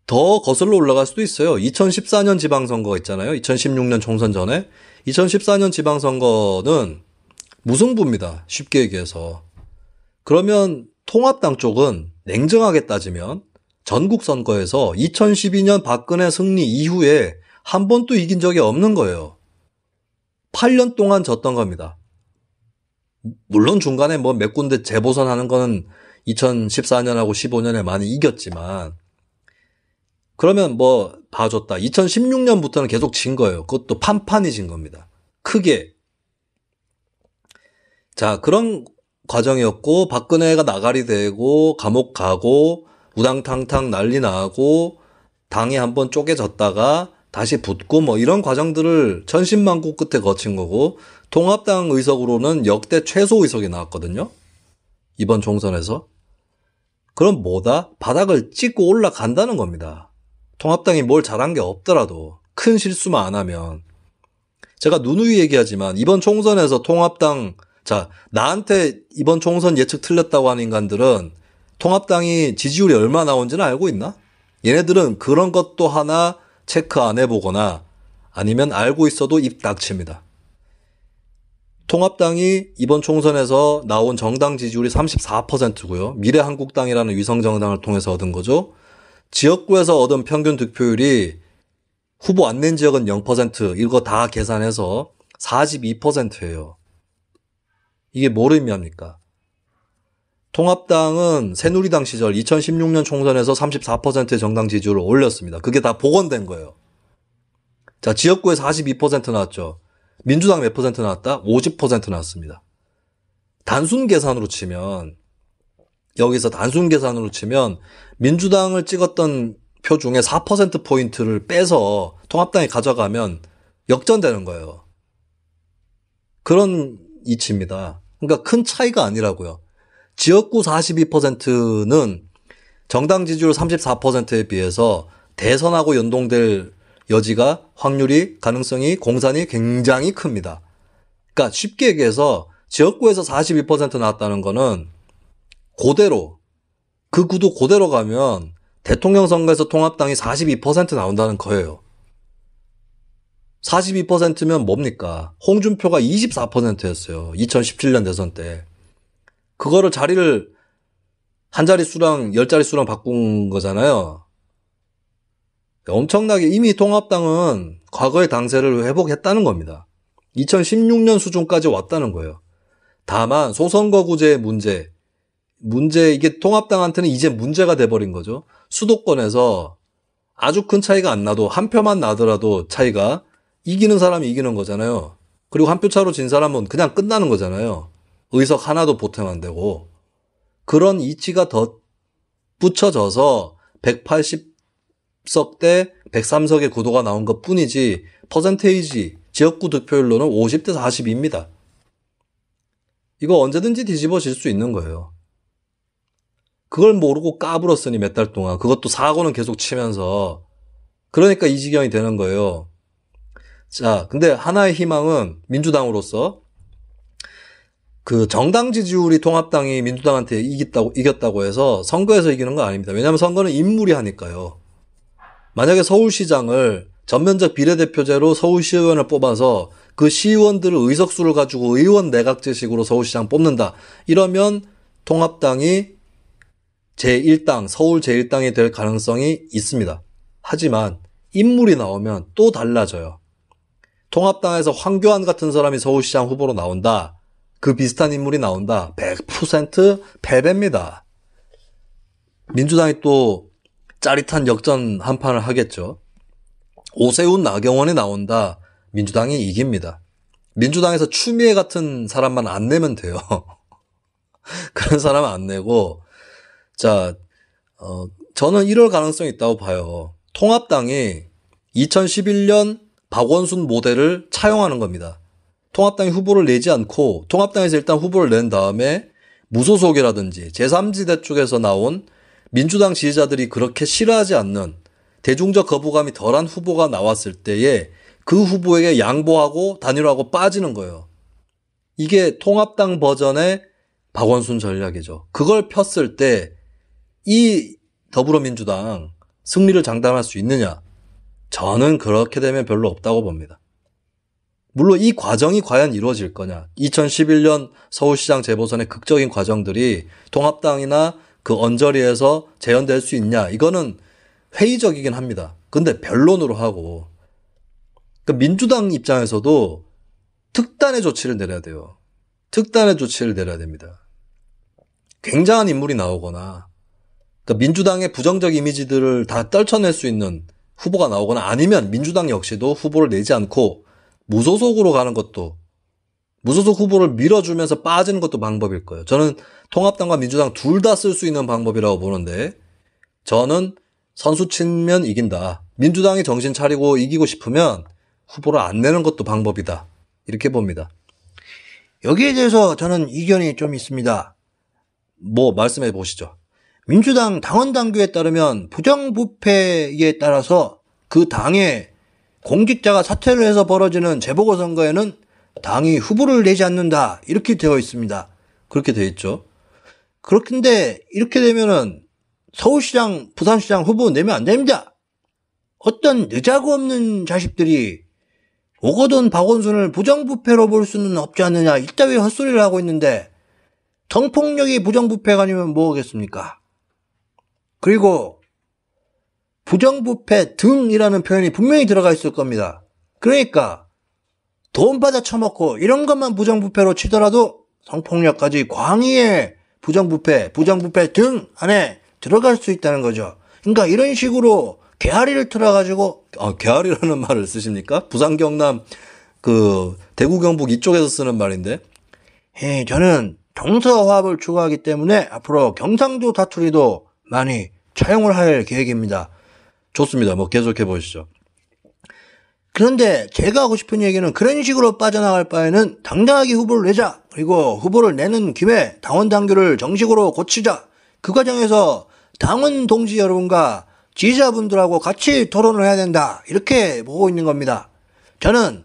[SPEAKER 2] 더 거슬러 올라갈 수도 있어요. 2014년 지방선거 있잖아요. 2016년 총선 전에. 2014년 지방선거는 무승부입니다. 쉽게 얘기해서. 그러면 통합당 쪽은 냉정하게 따지면 전국 선거에서 2012년 박근혜 승리 이후에 한 번도 이긴 적이 없는 거예요. 8년 동안 졌던 겁니다. 물론 중간에 뭐 몇 군데 재보선하는 거는 2014년하고 15년에 많이 이겼지만 그러면 뭐 봐줬다. 2016년부터는 계속 진 거예요. 그것도 판판이 진 겁니다. 크게. 자, 그런 과정이었고 박근혜가 나가리 되고 감옥 가고 우당탕탕 난리 나고 당이 한번 쪼개졌다가 다시 붙고 뭐 이런 과정들을 천신만고 끝에 거친 거고 통합당 의석으로는 역대 최소 의석이 나왔거든요. 이번 총선에서. 그럼 뭐다? 바닥을 찍고 올라간다는 겁니다. 통합당이 뭘 잘한 게 없더라도 큰 실수만 안 하면. 제가 누누이 얘기하지만 이번 총선에서 통합당 자 나한테 이번 총선 예측 틀렸다고 하는 인간들은 통합당이 지지율이 얼마 나온지는 알고 있나? 얘네들은 그런 것도 하나 체크 안 해보거나 아니면 알고 있어도 입 닥칩니다. 통합당이 이번 총선에서 나온 정당 지지율이 34%고요. 미래한국당이라는 위성정당을 통해서 얻은 거죠. 지역구에서 얻은 평균 득표율이 후보 안 낸 지역은 0%, 이거 다 계산해서 42%예요. 이게 뭘 의미합니까? 통합당은 새누리당 시절 2016년 총선에서 34%의 정당 지지율을 올렸습니다. 그게 다 복원된 거예요. 자, 지역구에 42% 나왔죠. 민주당 몇 퍼센트 나왔다? 50% 나왔습니다. 단순 계산으로 치면 여기서 단순 계산으로 치면 민주당을 찍었던 표 중에 4%포인트를 빼서 통합당이 가져가면 역전되는 거예요. 그런 이치입니다. 그러니까 큰 차이가 아니라고요. 지역구 42%는 정당 지지율 34%에 비해서 대선하고 연동될 여지가 확률이 가능성이 공산이 굉장히 큽니다. 그러니까 쉽게 얘기해서 지역구에서 42% 나왔다는 거는 그대로 그 구도 그대로 가면 대통령 선거에서 통합당이 42% 나온다는 거예요. 42%면 뭡니까? 홍준표가 24%였어요. 2017년 대선 때. 그거를 자리를 한 자릿수랑 10자릿수랑 바꾼 거잖아요. 엄청나게 이미 통합당은 과거의 당세를 회복했다는 겁니다. 2016년 수준까지 왔다는 거예요. 다만 소선거구제의 문제 이게 통합당한테는 이제 문제가 돼버린 거죠. 수도권에서 아주 큰 차이가 안 나도 한 표만 나더라도 차이가 이기는 사람이 이기는 거잖아요. 그리고 한 표 차로 진 사람은 그냥 끝나는 거잖아요. 의석 하나도 보탬 안 되고. 그런 이치가 더 붙여져서 180석 대 103석의 구도가 나온 것 뿐이지 퍼센테이지 지역구 득표율로는 50대 42입니다. 이거 언제든지 뒤집어질 수 있는 거예요. 그걸 모르고 까불었으니 몇 달 동안 그것도 사고는 계속 치면서 그러니까 이 지경이 되는 거예요. 자, 근데 하나의 희망은 민주당으로서 그 정당 지지율이 통합당이 민주당한테 이겼다고 해서 선거에서 이기는 거 아닙니다. 왜냐하면 선거는 인물이 하니까요. 만약에 서울시장을 전면적 비례대표제로 서울시의원을 뽑아서 그 시의원들의 의석수를 가지고 의원 내각제식으로 서울시장 뽑는다. 이러면 통합당이 제1당, 서울 제1당이 될 가능성이 있습니다. 하지만 인물이 나오면 또 달라져요. 통합당에서 황교안 같은 사람이 서울시장 후보로 나온다. 그 비슷한 인물이 나온다. 100% 패배입니다. 민주당이 또 짜릿한 역전 한 판을 하겠죠. 오세훈, 나경원이 나온다. 민주당이 이깁니다. 민주당에서 추미애 같은 사람만 안 내면 돼요. 그런 사람은 안 내고, 자, 저는 이럴 가능성이 있다고 봐요. 통합당이 2011년 박원순 모델을 차용하는 겁니다. 통합당이 후보를 내지 않고 통합당에서 일단 후보를 낸 다음에 무소속이라든지 제3지대 쪽에서 나온 민주당 지지자들이 그렇게 싫어하지 않는 대중적 거부감이 덜한 후보가 나왔을 때에 그 후보에게 양보하고 단일화하고 빠지는 거예요. 이게 통합당 버전의 박원순 전략이죠. 그걸 폈을 때 이 더불어민주당 승리를 장담할 수 있느냐? 저는 그렇게 되면 별로 없다고 봅니다. 물론 이 과정이 과연 이루어질 거냐. 2011년 서울시장 재보선의 극적인 과정들이 통합당이나 그 언저리에서 재현될 수 있냐. 이거는 회의적이긴 합니다. 근데 변론으로 하고. 그러니까 민주당 입장에서도 특단의 조치를 내려야 돼요. 특단의 조치를 내려야 됩니다. 굉장한 인물이 나오거나 그러니까 민주당의 부정적 이미지들을 다 떨쳐낼 수 있는 후보가 나오거나 아니면 민주당 역시도 후보를 내지 않고 무소속으로 가는 것도 무소속 후보를 밀어주면서 빠지는 것도 방법일 거예요. 저는 통합당과 민주당 둘 다 쓸 수 있는 방법이라고 보는데 저는 선수 치면 이긴다. 민주당이 정신 차리고 이기고 싶으면 후보를 안 내는 것도 방법이다. 이렇게 봅니다.
[SPEAKER 1] 여기에 대해서 저는 이견이 좀 있습니다.
[SPEAKER 2] 뭐 말씀해 보시죠.
[SPEAKER 1] 민주당 당원 당규에 따르면 부정부패에 따라서 그 당의 공직자가 사퇴를 해서 벌어지는 재보궐선거에는 당이 후보를 내지 않는다. 이렇게 되어 있습니다.
[SPEAKER 2] 그렇게 돼 있죠.
[SPEAKER 1] 그렇긴데 이렇게 되면은 서울시장, 부산시장 후보 내면 안 됩니다. 어떤 느자구 없는 자식들이 오거돈 박원순을 부정부패로 볼 수는 없지 않느냐. 이따위 헛소리를 하고 있는데 성폭력이 부정부패가 아니면 뭐겠습니까? 그리고 부정부패 등이라는 표현이 분명히 들어가 있을 겁니다. 그러니까 돈 받아 처먹고 이런 것만 부정부패로 치더라도 성폭력까지 광의의 부정부패 등 안에 들어갈 수 있다는 거죠. 그러니까 이런 식으로 개아리를 틀어가지고
[SPEAKER 2] 개아리라는 말을 쓰십니까? 부산 경남 그 대구 경북 이쪽에서 쓰는 말인데.
[SPEAKER 1] 저는 동서화합을 추구하기 때문에 앞으로 경상도 사투리도 많이 차용을 할 계획입니다.
[SPEAKER 2] 좋습니다. 뭐 계속해 보시죠.
[SPEAKER 1] 그런데 제가 하고 싶은 얘기는 그런 식으로 빠져나갈 바에는 당당하게 후보를 내자. 그리고 후보를 내는 김에 당원 당규를 정식으로 고치자. 그 과정에서 당원 동지 여러분과 지지자분들하고 같이 토론을 해야 된다. 이렇게 보고 있는 겁니다. 저는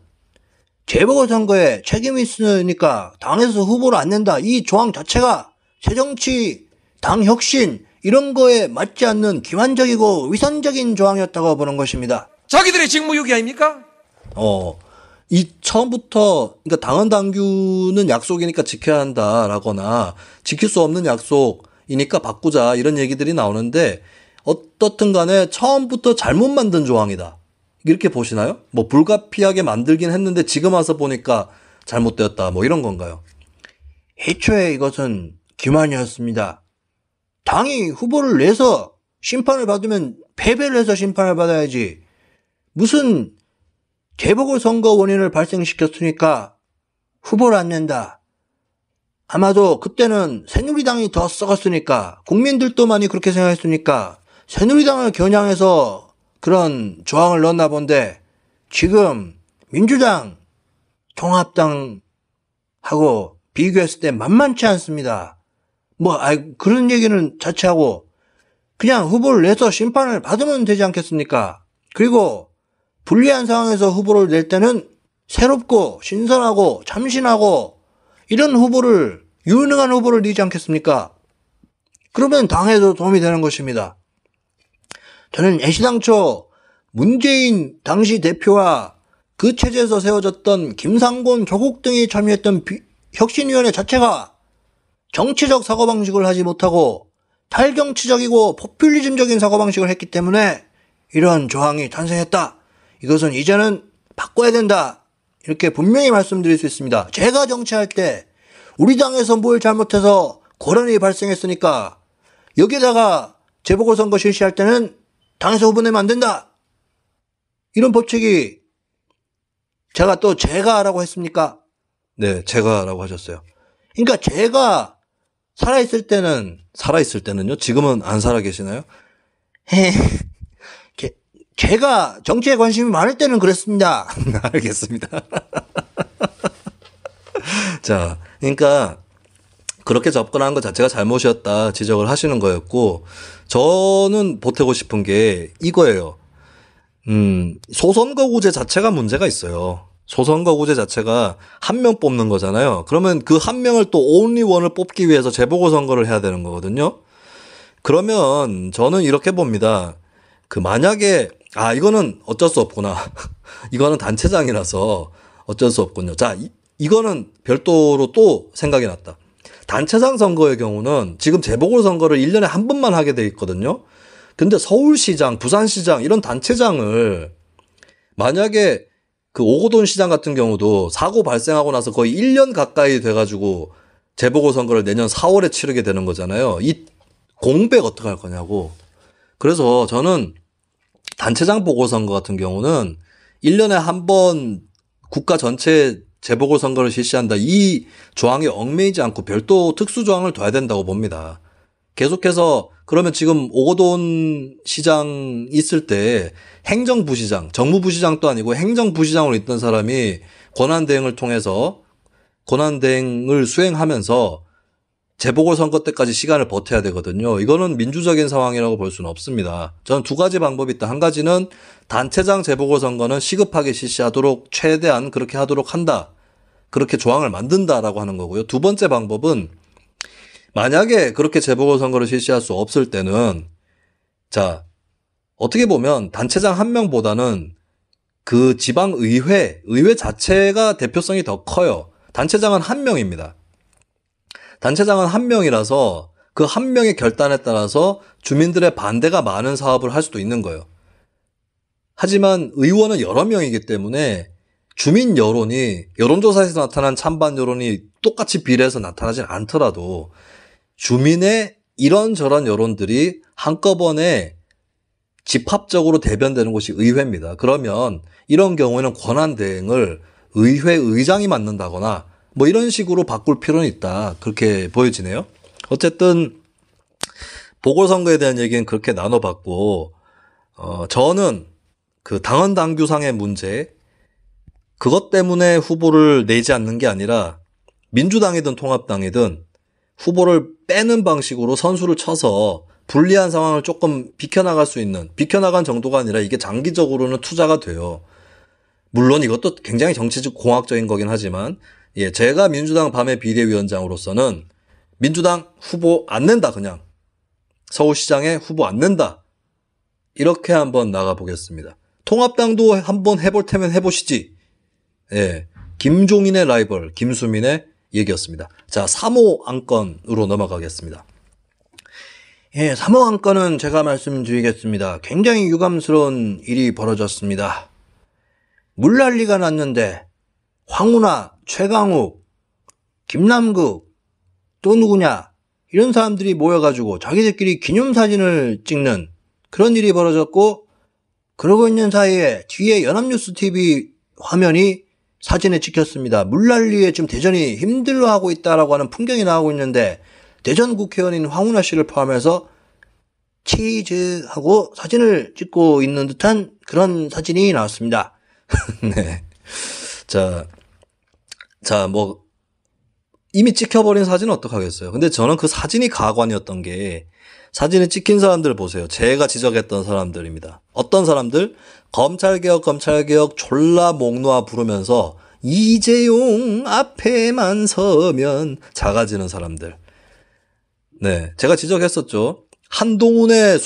[SPEAKER 1] 재보궐선거에 책임이 있으니까 당에서 후보를 안 낸다. 이 조항 자체가 새정치, 당 혁신 이런 거에 맞지 않는 기만적이고 위선적인 조항이었다고 보는 것입니다.
[SPEAKER 3] 자기들의 직무유기 아닙니까?
[SPEAKER 2] 이 처음부터 그러니까 당원 당규는 약속이니까 지켜야 한다라거나 지킬 수 없는 약속이니까 바꾸자 이런 얘기들이 나오는데 어떻든 간에 처음부터 잘못 만든 조항이다. 이렇게 보시나요? 뭐 불가피하게 만들긴 했는데 지금 와서 보니까 잘못되었다. 뭐 이런 건가요?
[SPEAKER 1] 애초에 이것은 기만이었습니다. 당이 후보를 내서 심판을 받으면 패배를 해서 심판을 받아야지. 무슨 재보궐선거 원인을 발생시켰으니까 후보를 안 낸다. 아마도 그때는 새누리당이 더 썩었으니까, 국민들도 많이 그렇게 생각했으니까 새누리당을 겨냥해서 그런 조항을 넣었나 본데, 지금 민주당, 통합당하고 비교했을 때 만만치 않습니다. 그런 얘기는 자체하고 그냥 후보를 내서 심판을 받으면 되지 않겠습니까? 그리고 불리한 상황에서 후보를 낼 때는 새롭고 신선하고 참신하고 이런 후보를, 유능한 후보를 내지 않겠습니까? 그러면 당에도 도움이 되는 것입니다. 저는 애시당초 문재인 당시 대표와 그 체제에서 세워졌던 김상곤, 조국 등이 참여했던 혁신위원회 자체가 정치적 사고방식을 하지 못하고 탈정치적이고 포퓰리즘적인 사고방식을 했기 때문에 이런 조항이 탄생했다. 이것은 이제는 바꿔야 된다. 이렇게 분명히 말씀드릴 수 있습니다. 제가 정치할 때 우리 당에서 뭘 잘못해서 고란이 발생했으니까 여기에다가 재보궐선거 실시할 때는 당에서 후보 내면 안 된다. 이런 법칙이 제가라고 했습니까?
[SPEAKER 2] 네, 제가라고 하셨어요.
[SPEAKER 1] 그러니까 제가 살아있을
[SPEAKER 2] 때는요? 지금은 안 살아 계시나요?
[SPEAKER 1] 제가 정치에 관심이 많을 때는 그랬습니다.
[SPEAKER 2] 알겠습니다. 자, 그러니까 그렇게 접근한 것 자체가 잘못이었다 지적을 하시는 거였고, 저는 보태고 싶은 게 이거예요. 소선거구제 자체가 문제가 있어요. 소선거구제 자체가 한 명 뽑는 거잖아요. 그러면 그 한 명을 또 only one을 뽑기 위해서 재보궐선거를 해야 되는 거거든요. 그러면 저는 이렇게 봅니다. 만약에 이거는 어쩔 수 없구나. 이거는 단체장이라서 어쩔 수 없군요. 자, 이거는 별도로 또 생각이 났다. 단체장 선거의 경우는 지금 재보궐선거를 1년에 한 번만 하게 돼 있거든요. 근데 서울시장, 부산시장 이런 단체장을 만약에 오거돈 시장 같은 경우도 사고 발생하고 나서 거의 1년 가까이 돼가지고 재보궐선거를 내년 4월에 치르게 되는 거잖아요. 이 공백 어떻게 할 거냐고. 그래서 저는 단체장 보궐선거 같은 경우는 1년에 한 번 국가 전체 재보궐선거를 실시한다. 이 조항에 얽매이지 않고 별도 특수조항을 둬야 된다고 봅니다. 계속해서 그러면 지금 오거돈 시장 있을 때 행정부시장, 정무부시장도 아니고 행정부시장으로 있던 사람이 권한대행을 통해서 권한대행을 수행하면서 재보궐선거 때까지 시간을 버텨야 되거든요. 이거는 민주적인 상황이라고 볼 수는 없습니다. 저는 두 가지 방법이 있다. 한 가지는 단체장 재보궐선거는 시급하게 실시하도록 최대한 그렇게 하도록 한다. 그렇게 조항을 만든다라고 하는 거고요. 두 번째 방법은 만약에 그렇게 재보궐선거를 실시할 수 없을 때는 자, 어떻게 보면 단체장 한 명보다는 그 지방의회 자체가 대표성이 더 커요. 단체장은 한 명입니다. 단체장은 한 명이라서 그 한 명의 결단에 따라서 주민들의 반대가 많은 사업을 할 수도 있는 거예요. 하지만 의원은 여러 명이기 때문에 주민 여론이, 여론조사에서 나타난 찬반 여론이 똑같이 비례해서 나타나진 않더라도 주민의 이런저런 여론들이 한꺼번에 집합적으로 대변되는 곳이 의회입니다. 그러면 이런 경우에는 권한대행을 의회 의장이 맡는다거나 뭐 이런 식으로 바꿀 필요는 있다. 그렇게 보여지네요. 어쨌든 보궐선거에 대한 얘기는 그렇게 나눠봤고, 저는 당헌 당규상의 문제, 그것 때문에 후보를 내지 않는 게 아니라 민주당이든 통합당이든 후보를 빼는 방식으로 선수를 쳐서 불리한 상황을 조금 비켜나갈 수 있는, 비켜나간 정도가 아니라 이게 장기적으로는 투자가 돼요. 물론 이것도 굉장히 정치적 공학적인 거긴 하지만, 제가 민주당 밤의 비대위원장으로서는 민주당 후보 안 낸다, 그냥. 서울시장에 후보 안 낸다. 이렇게 한번 나가보겠습니다. 통합당도 한번 해볼 테면 해보시지. 김종인의 라이벌, 김수민의 얘기였습니다. 자, 3호 안건으로 넘어가겠습니다.
[SPEAKER 1] 3호 안건은 제가 말씀드리겠습니다. 굉장히 유감스러운 일이 벌어졌습니다. 물난리가 났는데 황운하, 최강욱, 김남국 또 누구냐 이런 사람들이 모여가지고 자기들끼리 기념사진을 찍는 그런 일이 벌어졌고, 그러고 있는 사이에 뒤에 연합뉴스 TV 화면이 사진에 찍혔습니다. 물난리에 지금 대전이 힘들어하고 있다라고 하는 풍경이 나오고 있는데, 대전 국회의원인 황운하 씨를 포함해서 치즈 하고 사진을 찍고 있는 듯한 그런 사진이 나왔습니다.
[SPEAKER 2] 네. 뭐, 이미 찍혀버린 사진은 어떡하겠어요. 근데 저는 그 사진이 가관이었던 게, 사진에 찍힌 사람들 보세요. 제가 지적했던 사람들입니다. 어떤 사람들? 검찰개혁 졸라 목 놓아 부르면서 이재용 앞에만 서면 작아지는 사람들. 네. 제가 지적했었죠. 한동훈의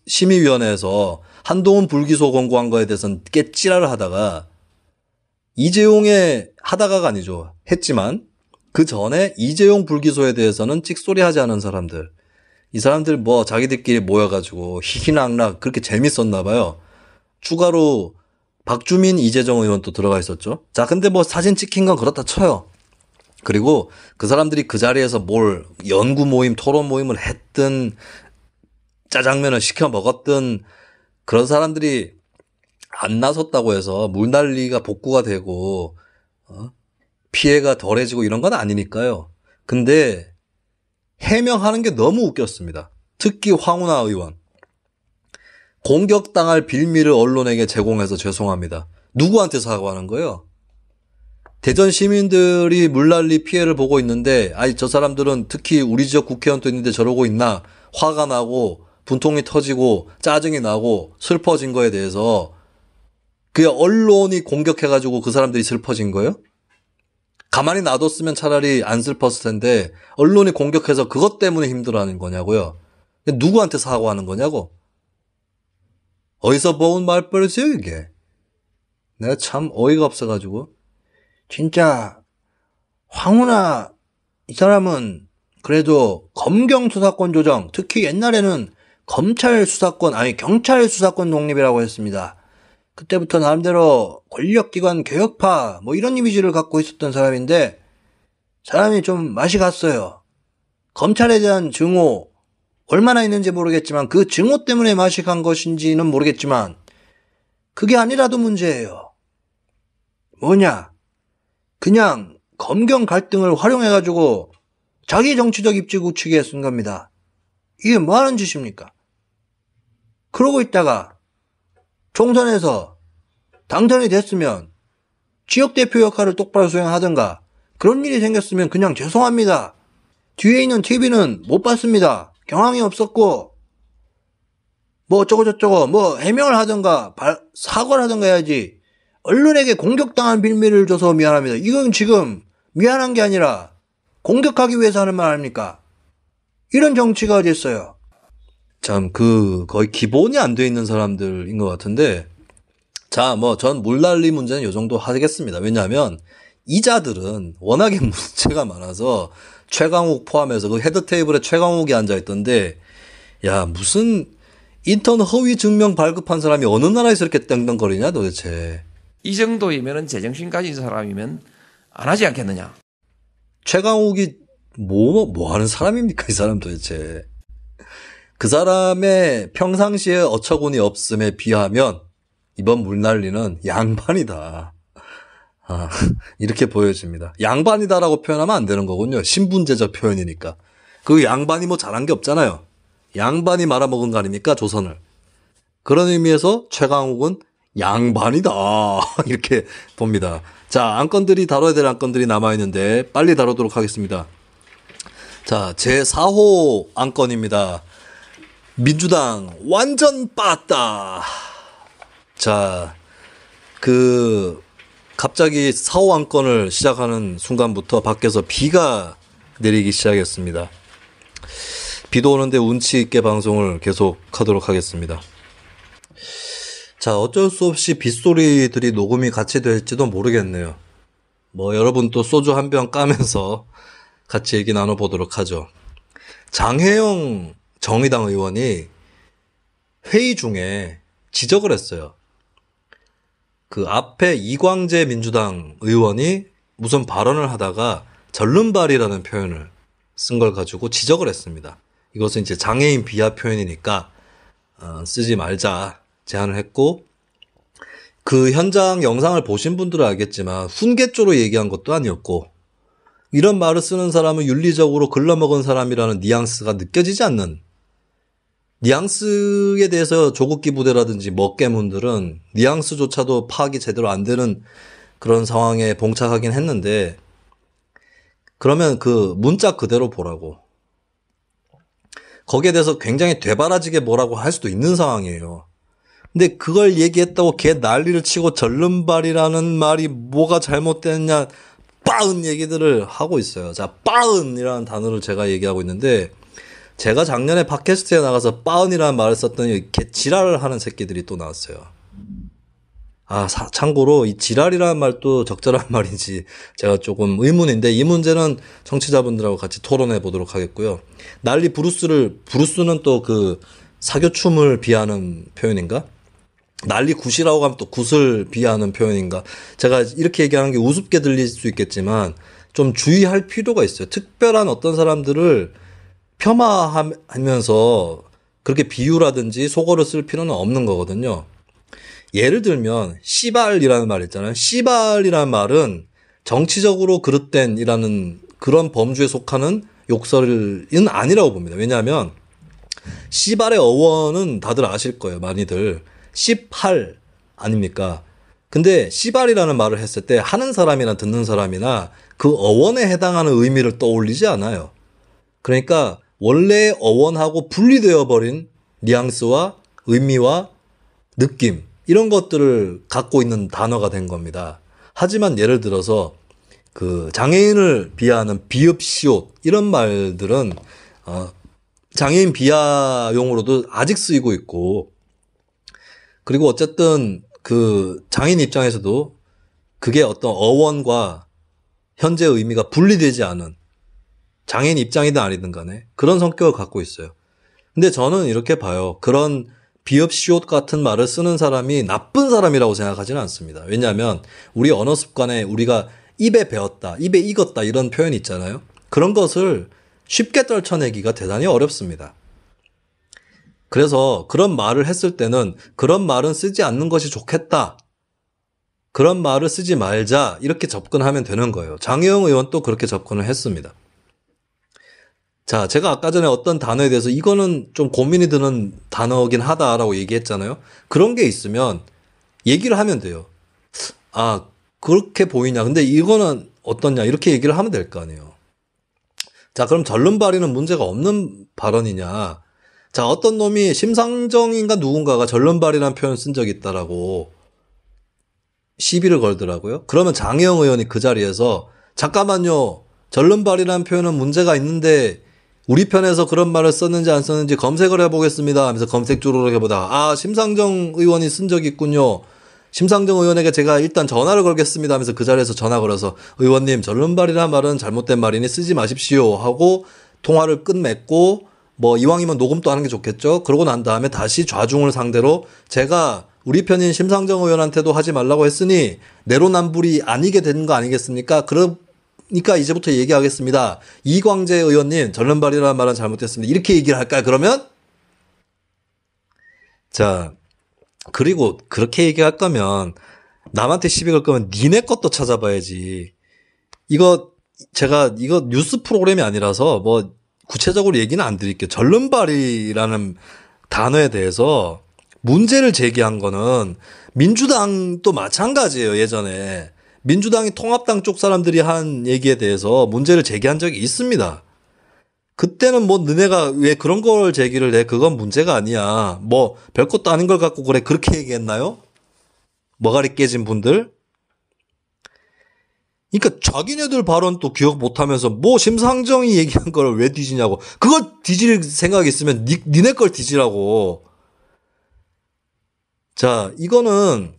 [SPEAKER 2] 심의위원회에서 한동훈 불기소 권고한 거에 대해서는 깨찌라를 하다가 이재용의 하다가가 아니죠. 했지만 그 전에 이재용 불기소에 대해서는 찍소리 하지 않은 사람들. 이 사람들 뭐 자기들끼리 모여가지고 희희낙낙 그렇게 재밌었나 봐요. 추가로 박주민 이재정 의원 또 들어가 있었죠. 자, 근데 뭐 사진 찍힌 건 그렇다 쳐요. 그리고 그 사람들이 그 자리에서 뭘 연구 모임, 토론 모임을 했든 짜장면을 시켜 먹었든 그런 사람들이 안 나섰다고 해서 물난리가 복구가 되고 피해가 덜해지고 이런 건 아니니까요. 근데 해명하는 게 너무 웃겼습니다. 특히 황운하 의원. 공격당할 빌미를 언론에게 제공해서 죄송합니다. 누구한테 사과하는 거예요? 대전 시민들이 물난리 피해를 보고 있는데 저 사람들은 특히 우리 지역 국회의원도 있는데 저러고 있나 화가 나고 분통이 터지고 짜증이 나고 슬퍼진 거에 대해서 그게 언론이 공격해가지고 그 사람들이 슬퍼진 거예요? 가만히 놔뒀으면 차라리 안 슬펐을 텐데 언론이 공격해서 그것 때문에 힘들어하는 거냐고요. 누구한테 사과하는 거냐고. 어디서 본 말버릇이에요 이게. 내가 참 어이가 없어가지고.
[SPEAKER 1] 진짜 황운하 이 사람은 그래도 검경 수사권 조정, 특히 옛날에는 검찰 수사권, 경찰 수사권 독립이라고 했습니다. 그때부터 나름대로 권력기관 개혁파 뭐 이런 이미지를 갖고 있었던 사람인데 사람이 좀 맛이 갔어요. 검찰에 대한 증오 얼마나 있는지 모르겠지만 그 증오 때문에 맛이 간 것인지는 모르겠지만 그게 아니라도 문제예요. 뭐냐? 그냥 검경 갈등을 활용해가지고 자기 정치적 입지 굳히기에 쓴 겁니다. 이게 뭐 하는 짓입니까? 그러고 있다가 총선에서 당선이 됐으면 지역대표 역할을 똑바로 수행하든가 그런 일이 생겼으면 그냥 죄송합니다. 뒤에 있는 TV는 못 봤습니다. 경황이 없었고 뭐 어쩌고저쩌고 뭐 해명을 하든가 사과를 하든가 해야지 언론에게 공격당한 빌미를 줘서 미안합니다. 이건 지금 미안한 게 아니라 공격하기 위해서 하는 말 아닙니까? 이런 정치가 어디 있어요?
[SPEAKER 2] 참 거의 기본이 안 돼 있는 사람들인 것 같은데 자, 뭐 전 물난리 문제는 요 정도 하겠습니다. 왜냐하면 이자들은 워낙에 문제가 많아서 최강욱 포함해서 그 헤드 테이블에 최강욱이 앉아 있던데 야 무슨 인턴 허위 증명 발급한 사람이 어느 나라에서 이렇게 땡땡거리냐 도대체.
[SPEAKER 3] 이 정도이면은 제정신 가진 사람이면 안 하지 않겠느냐.
[SPEAKER 2] 최강욱이 뭐 하는 사람입니까 이 사람 도대체. 그 사람의 평상시에 어처구니 없음에 비하면 이번 물난리는 양반이다. 이렇게 보여집니다. 양반이다라고 표현하면 안 되는 거군요. 신분제적 표현이니까. 그 양반이 뭐 잘한 게 없잖아요. 양반이 말아먹은 거 아닙니까 조선을. 그런 의미에서 최강욱은 양반이다 이렇게 봅니다. 자, 안건들이 다뤄야 될 안건들이 남아있는데 빨리 다루도록 하겠습니다. 자, 제4호 안건입니다. 민주당 완전 빠따. 자, 갑자기 4호 안건을 시작하는 순간부터 밖에서 비가 내리기 시작했습니다. 비도 오는데 운치 있게 방송을 계속 하도록 하겠습니다. 자, 어쩔 수 없이 빗소리들이 녹음이 같이 될지도 모르겠네요. 뭐 여러분 또 소주 한 병 까면서 같이 얘기 나눠보도록 하죠. 장혜영 정의당 의원이 회의 중에 지적을 했어요. 그 앞에 이광재 민주당 의원이 무슨 발언을 하다가 절름발이라는 표현을 쓴 걸 가지고 지적을 했습니다. 이것은 이제 장애인 비하 표현이니까 쓰지 말자 제안을 했고, 그 현장 영상을 보신 분들은 알겠지만 훈계조로 얘기한 것도 아니었고, 이런 말을 쓰는 사람은 윤리적으로 글러먹은 사람이라는 뉘앙스가 느껴지지 않는, 뉘앙스에 대해서 조국기 부대라든지 먹개문들은 뉘앙스조차도 파악이 제대로 안 되는 그런 상황에 봉착하긴 했는데, 그러면 그 문자 그대로 보라고. 거기에 대해서 굉장히 되바라지게 뭐라고 할 수도 있는 상황이에요. 근데 그걸 얘기했다고 걔 난리를 치고 절름발이라는 말이 뭐가 잘못됐냐, 빠은 얘기들을 하고 있어요. 자, 빠은이라는 단어를 제가 얘기하고 있는데, 제가 작년에 팟캐스트에 나가서 빠은이라는 말을 썼더니 개 지랄을 하는 새끼들이 또 나왔어요. 참고로 이 지랄이라는 말도 적절한 말인지 제가 조금 의문인데, 이 문제는 청취자분들하고 같이 토론해 보도록 하겠고요. 난리 브루스는 또 그 사교춤을 비하하는 표현인가? 난리 굿이라고 하면 또 굿을 비하하는 표현인가? 제가 이렇게 얘기하는 게 우습게 들릴 수 있겠지만 좀 주의할 필요가 있어요. 특별한 어떤 사람들을 폄하하면서 그렇게 비유라든지 속어를 쓸 필요는 없는 거거든요. 예를 들면 씨발이라는 말 있잖아요. 씨발이라는 말은 정치적으로 그릇된이라는 그런 범주에 속하는 욕설은 아니라고 봅니다. 왜냐하면 씨발의 어원은 다들 아실 거예요. 많이들. 씨팔 아닙니까? 근데 씨발이라는 말을 했을 때 하는 사람이나 듣는 사람이나 그 어원에 해당하는 의미를 떠올리지 않아요. 그러니까 원래 어원하고 분리되어 버린 뉘앙스와 의미와 느낌, 이런 것들을 갖고 있는 단어가 된 겁니다. 하지만 예를 들어서 그 장애인을 비하하는 비읍시옷 이런 말들은 장애인 비하용으로도 아직 쓰이고 있고, 그리고 어쨌든 그 장애인 입장에서도 그게 어떤 어원과 현재 의미가 분리되지 않은, 장애인 입장이든 아니든 간에 그런 성격을 갖고 있어요. 근데 저는 이렇게 봐요. 그런 비읍시옷 같은 말을 쓰는 사람이 나쁜 사람이라고 생각하지는 않습니다. 왜냐하면 우리 언어 습관에 우리가 입에 배웠다, 입에 익었다 이런 표현이 있잖아요. 그런 것을 쉽게 떨쳐내기가 대단히 어렵습니다. 그래서 그런 말을 했을 때는 그런 말은 쓰지 않는 것이 좋겠다, 그런 말을 쓰지 말자, 이렇게 접근하면 되는 거예요. 장혜영 의원도 그렇게 접근을 했습니다. 자, 제가 아까 전에 어떤 단어에 대해서 이거는 좀 고민이 드는 단어긴 하다라고 얘기했잖아요. 그런 게 있으면 얘기를 하면 돼요. 그렇게 보이냐, 근데 이거는 어떠냐, 이렇게 얘기를 하면 될 거 아니에요. 자, 그럼 절름발이는 문제가 없는 발언이냐. 자, 어떤 놈이 심상정인가 누군가가 절름발이라는 표현 쓴 적이 있다라고 시비를 걸더라고요. 그러면 장혜영 의원이 그 자리에서 잠깐만요, 절름발이라는 표현은 문제가 있는데 우리 편에서 그런 말을 썼는지 안 썼는지 검색을 해보겠습니다 하면서 검색 주로를 해보다가 심상정 의원이 쓴 적이 있군요. 심상정 의원에게 제가 일단 전화를 걸겠습니다 하면서 그 자리에서 전화 걸어서 의원님, 절름발이라는 말은 잘못된 말이니 쓰지 마십시오 하고 통화를 끝맺고, 뭐 이왕이면 녹음도 하는 게 좋겠죠. 그러고 난 다음에 다시 좌중을 상대로 제가 우리 편인 심상정 의원한테도 하지 말라고 했으니 내로남불이 아니게 된 거 아니겠습니까? 그러니까 이제부터 얘기하겠습니다. 이광재 의원님, 절름발이라는 말은 잘못됐습니다. 이렇게 얘기를 할까요, 그러면? 자, 그리고 그렇게 얘기할 거면 남한테 시비 걸 거면 니네 것도 찾아봐야지. 이거 뉴스 프로그램이 아니라서 뭐 구체적으로 얘기는 안 드릴게요. 절름발이라는 단어에 대해서 문제를 제기한 거는 민주당도 마찬가지예요. 예전에 민주당이 통합당 쪽 사람들이 한 얘기에 대해서 문제를 제기한 적이 있습니다. 그때는 뭐 너네가 왜 그런 걸 제기를 해? 그건 문제가 아니야. 뭐 별것도 아닌 걸 갖고 그래, 그렇게 얘기했나요? 머가리 깨진 분들? 그러니까 자기네들 발언 또 기억 못하면서 뭐 심상정이 얘기한 걸 왜 뒤지냐고. 그걸 뒤질 생각이 있으면 니네 걸 뒤지라고. 자, 이거는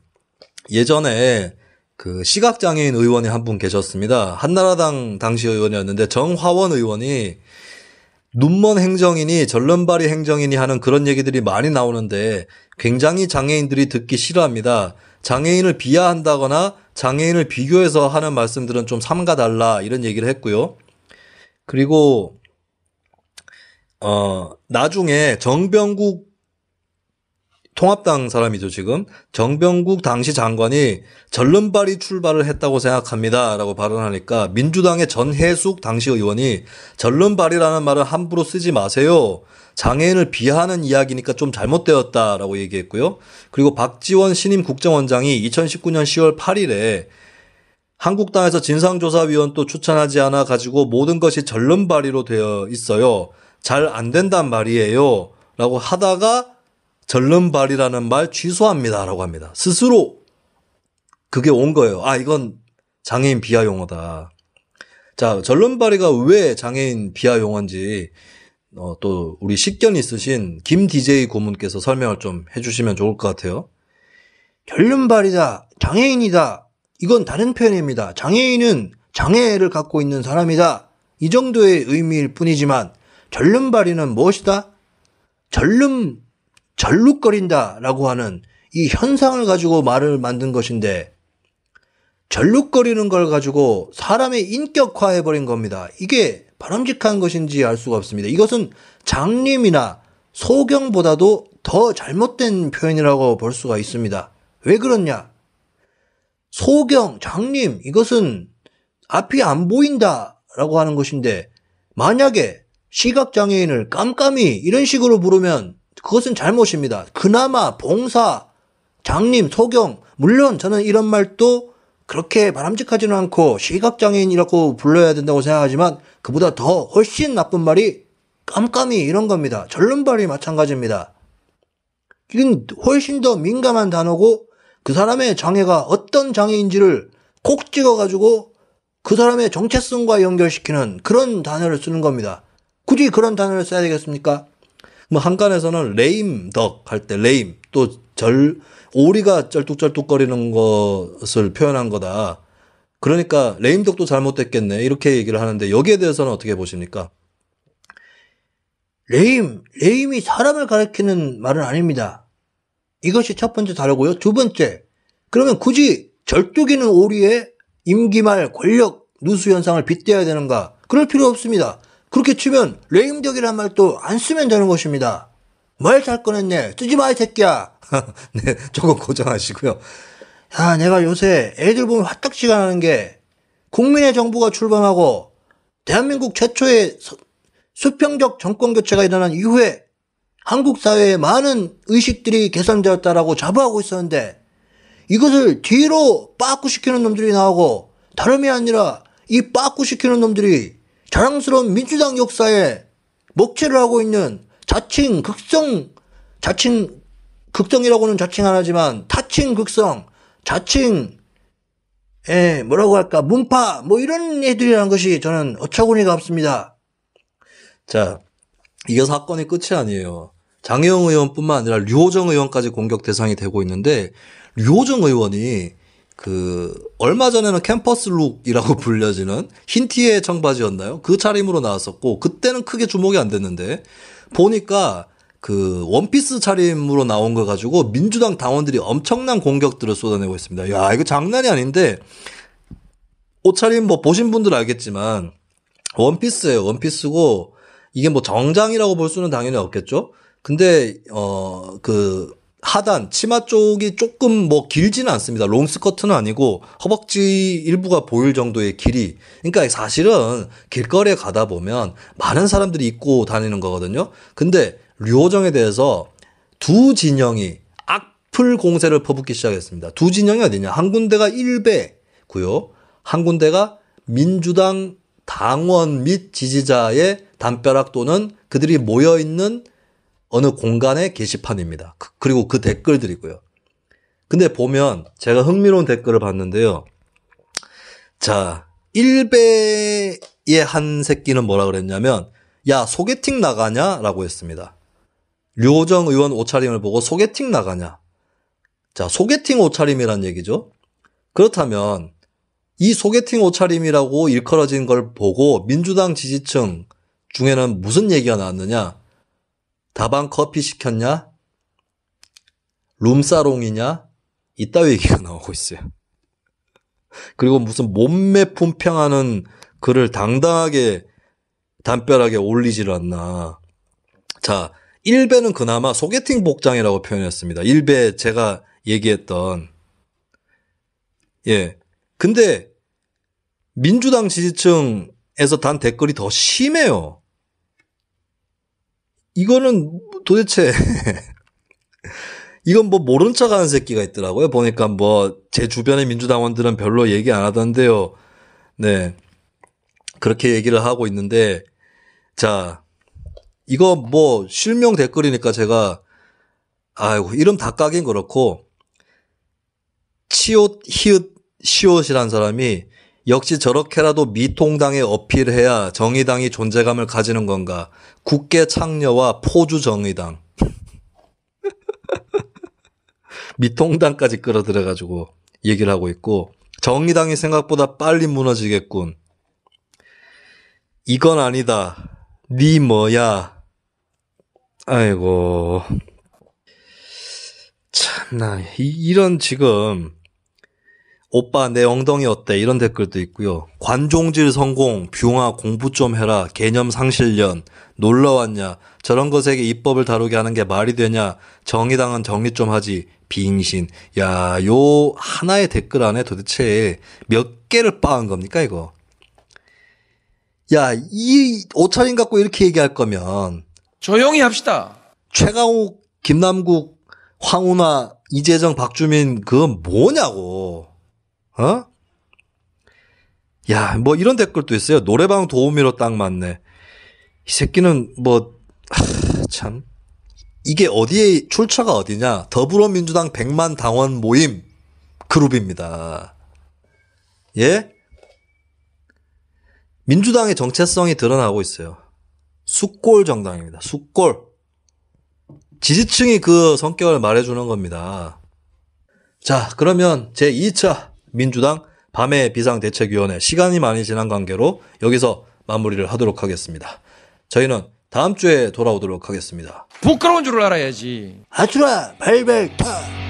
[SPEAKER 2] 예전에 그 시각장애인 의원이 한 분 계셨습니다. 한나라당 당시 의원이었는데 정화원 의원이 눈먼 행정인이 절름발이 행정인이 하는 그런 얘기들이 많이 나오는데 굉장히 장애인들이 듣기 싫어합니다. 장애인을 비하한다거나 장애인을 비교해서 하는 말씀들은 좀 삼가달라, 이런 얘기를 했고요. 그리고 나중에 정병국 통합당 사람이죠, 지금. 정병국 당시 장관이 절름발이 출발을 했다고 생각합니다. 라고 발언하니까 민주당의 전해숙 당시 의원이 절름발이라는 말을 함부로 쓰지 마세요. 장애인을 비하하는 이야기니까 좀 잘못되었다라고 얘기했고요. 그리고 박지원 신임 국정원장이 2019년 10월 8일에 한국당에서 진상조사위원 또 추천하지 않아 가지고 모든 것이 절름발이로 되어 있어요. 잘 안 된단 말이에요. 라고 하다가 절름발이라는 말 취소합니다라고 합니다. 스스로 그게 온 거예요. 아, 이건 장애인 비하 용어다. 자, 절름발이가 왜 장애인 비하 용어인지 또 우리 식견 있으신 김 DJ 고문께서 설명을 좀 해주시면 좋을 것 같아요.
[SPEAKER 1] 절름발이다, 장애인이다, 이건 다른 표현입니다. 장애인은 장애를 갖고 있는 사람이다, 이 정도의 의미일 뿐이지만 절름발이는 무엇이다? 절룩거린다 라고 하는 이 현상을 가지고 말을 만든 것인데, 절룩거리는 걸 가지고 사람의 인격화해버린 겁니다. 이게 바람직한 것인지 알 수가 없습니다. 이것은 장님이나 소경보다도 더 잘못된 표현이라고 볼 수가 있습니다. 왜 그러냐? 소경, 장님, 이것은 앞이 안 보인다라고 하는 것인데, 만약에 시각장애인을 깜깜이 이런 식으로 부르면 그것은 잘못입니다. 그나마 봉사, 장님, 소경, 물론 저는 이런 말도 그렇게 바람직하지는 않고 시각장애인이라고 불러야 된다고 생각하지만, 그보다 더 훨씬 나쁜 말이 깜깜이 이런 겁니다. 절름발이 마찬가지입니다. 이건 훨씬 더 민감한 단어고, 그 사람의 장애가 어떤 장애인지를 콕 찍어가지고 그 사람의 정체성과 연결시키는 그런 단어를 쓰는 겁니다. 굳이 그런 단어를 써야 되겠습니까?
[SPEAKER 2] 뭐 한간에서는 레임덕 할 때 레임, 또 오리가 쩔뚝쩔뚝거리는 것을 표현한 거다. 그러니까 레임덕도 잘못됐겠네, 이렇게 얘기를 하는데, 여기에 대해서는 어떻게 보십니까?
[SPEAKER 1] 레임이 사람을 가리키는 말은 아닙니다. 이것이 첫 번째 다르고요. 두 번째, 그러면 굳이 절뚝이는 오리의 임기말 권력 누수 현상을 빗대야 되는가? 그럴 필요 없습니다. 그렇게 치면 레임덕이라는 말도 안 쓰면 되는 것입니다. 말 잘 꺼냈네. 쓰지 마, 이 새끼야.
[SPEAKER 2] 네, 조금 고정하시고요.
[SPEAKER 1] 야, 내가 요새 애들 보면 화딱지가 나는 게, 국민의 정부가 출범하고 대한민국 최초의 수평적 정권 교체가 일어난 이후에 한국 사회에 많은 의식들이 개선되었다라고 자부하고 있었는데, 이것을 뒤로 빠꾸시키는 놈들이 나오고, 다름이 아니라 이 빠꾸시키는 놈들이 자랑스러운 민주당 역사에 먹칠을 하고 있는 극성이라고는 자칭 안 하지만 타칭극성, 뭐라고 할까, 문파, 뭐 이런 애들이라는 것이 저는 어처구니가 없습니다.
[SPEAKER 2] 자, 이게 사건이 끝이 아니에요. 장혜영 의원뿐만 아니라 류호정 의원까지 공격 대상이 되고 있는데, 류호정 의원이 얼마 전에는 캠퍼스 룩이라고 불려지는 흰티의 청바지였나요? 그 차림으로 나왔었고, 그때는 크게 주목이 안 됐는데, 보니까 원피스 차림으로 나온 거 가지고 민주당 당원들이 엄청난 공격들을 쏟아내고 있습니다. 야, 이거 장난이 아닌데, 옷차림 뭐 보신 분들 알겠지만, 원피스예요. 원피스고, 이게 뭐 정장이라고 볼 수는 당연히 없겠죠? 근데, 하단, 치마 쪽이 조금 뭐 길지는 않습니다. 롱스커트는 아니고 허벅지 일부가 보일 정도의 길이. 그러니까 사실은 길거리에 가다 보면 많은 사람들이 입고 다니는 거거든요. 근데 류호정에 대해서 두 진영이 악플 공세를 퍼붓기 시작했습니다. 두 진영이 어디냐? 한 군데가 일베고요. 한 군데가 민주당 당원 및 지지자의 담벼락 또는 그들이 모여있는 어느 공간의 게시판입니다. 그리고 그 댓글들이고요. 근데 보면 제가 흥미로운 댓글을 봤는데요. 자, 일베의 한 새끼는 뭐라 그랬냐면, 야, 소개팅 나가냐? 라고 했습니다. 류호정 의원 옷차림을 보고 소개팅 나가냐? 자, 소개팅 옷차림이란 얘기죠. 그렇다면 이 소개팅 옷차림이라고 일컬어진 걸 보고 민주당 지지층 중에는 무슨 얘기가 나왔느냐? 다방 커피 시켰냐? 룸사롱이냐? 이따위 얘기가 나오고 있어요. 그리고 무슨 몸매 품평하는 글을 당당하게 담벼락에 올리지를 않나. 자, 일베는 그나마 소개팅 복장이라고 표현했습니다. 일베 제가 얘기했던. 예. 근데 민주당 지지층에서 단 댓글이 더 심해요. 이거는 도대체 이건 뭐 모른 척 하는 새끼가 있더라고요. 보니까 뭐 제 주변의 민주당원들은 별로 얘기 안 하던데요. 네. 그렇게 얘기를 하고 있는데, 자, 이거 뭐 실명 댓글이니까 제가, 아이고, 이름 다 까긴 그렇고, 치옷, 히읗, 시옷이란 사람이 역시 저렇게라도 미통당에 어필해야 정의당이 존재감을 가지는 건가. 국계 창녀와 포주 정의당. 미통당까지 끌어들여가지고 얘기를 하고 있고, 정의당이 생각보다 빨리 무너지겠군. 이건 아니다. 니 뭐야. 아이고. 참나, 이런 지금, 오빠 내 엉덩이 어때? 이런 댓글도 있고요. 관종질 성공, 뷰화 공부 좀 해라. 개념 상실련. 놀러 왔냐? 저런 것에게 입법을 다루게 하는 게 말이 되냐? 정의당은 정리 좀 하지. 빙신. 야, 요 하나의 댓글 안에 도대체 몇 개를 빠은 겁니까, 이거? 야, 이 옷차림 갖고 이렇게 얘기할 거면
[SPEAKER 3] 조용히 합시다.
[SPEAKER 2] 최강욱, 김남국, 황운하, 이재정, 박주민 그건 뭐냐고. 어? 야, 뭐 이런 댓글도 있어요. 노래방 도우미로 딱 맞네. 이 새끼는 뭐 참. 이게 어디에 출처가 어디냐? 더불어민주당 100만 당원 모임 그룹입니다. 예? 민주당의 정체성이 드러나고 있어요. 숫골 정당입니다. 숫골. 지지층이 그 성격을 말해주는 겁니다. 자, 그러면 제2차 민주당 밤의 비상대책위원회 시간이 많이 지난 관계로 여기서 마무리를 하도록 하겠습니다. 저희는 다음 주에 돌아오도록 하겠습니다.
[SPEAKER 3] 부끄러운 줄 알아야지.
[SPEAKER 1] 아추라 발발타.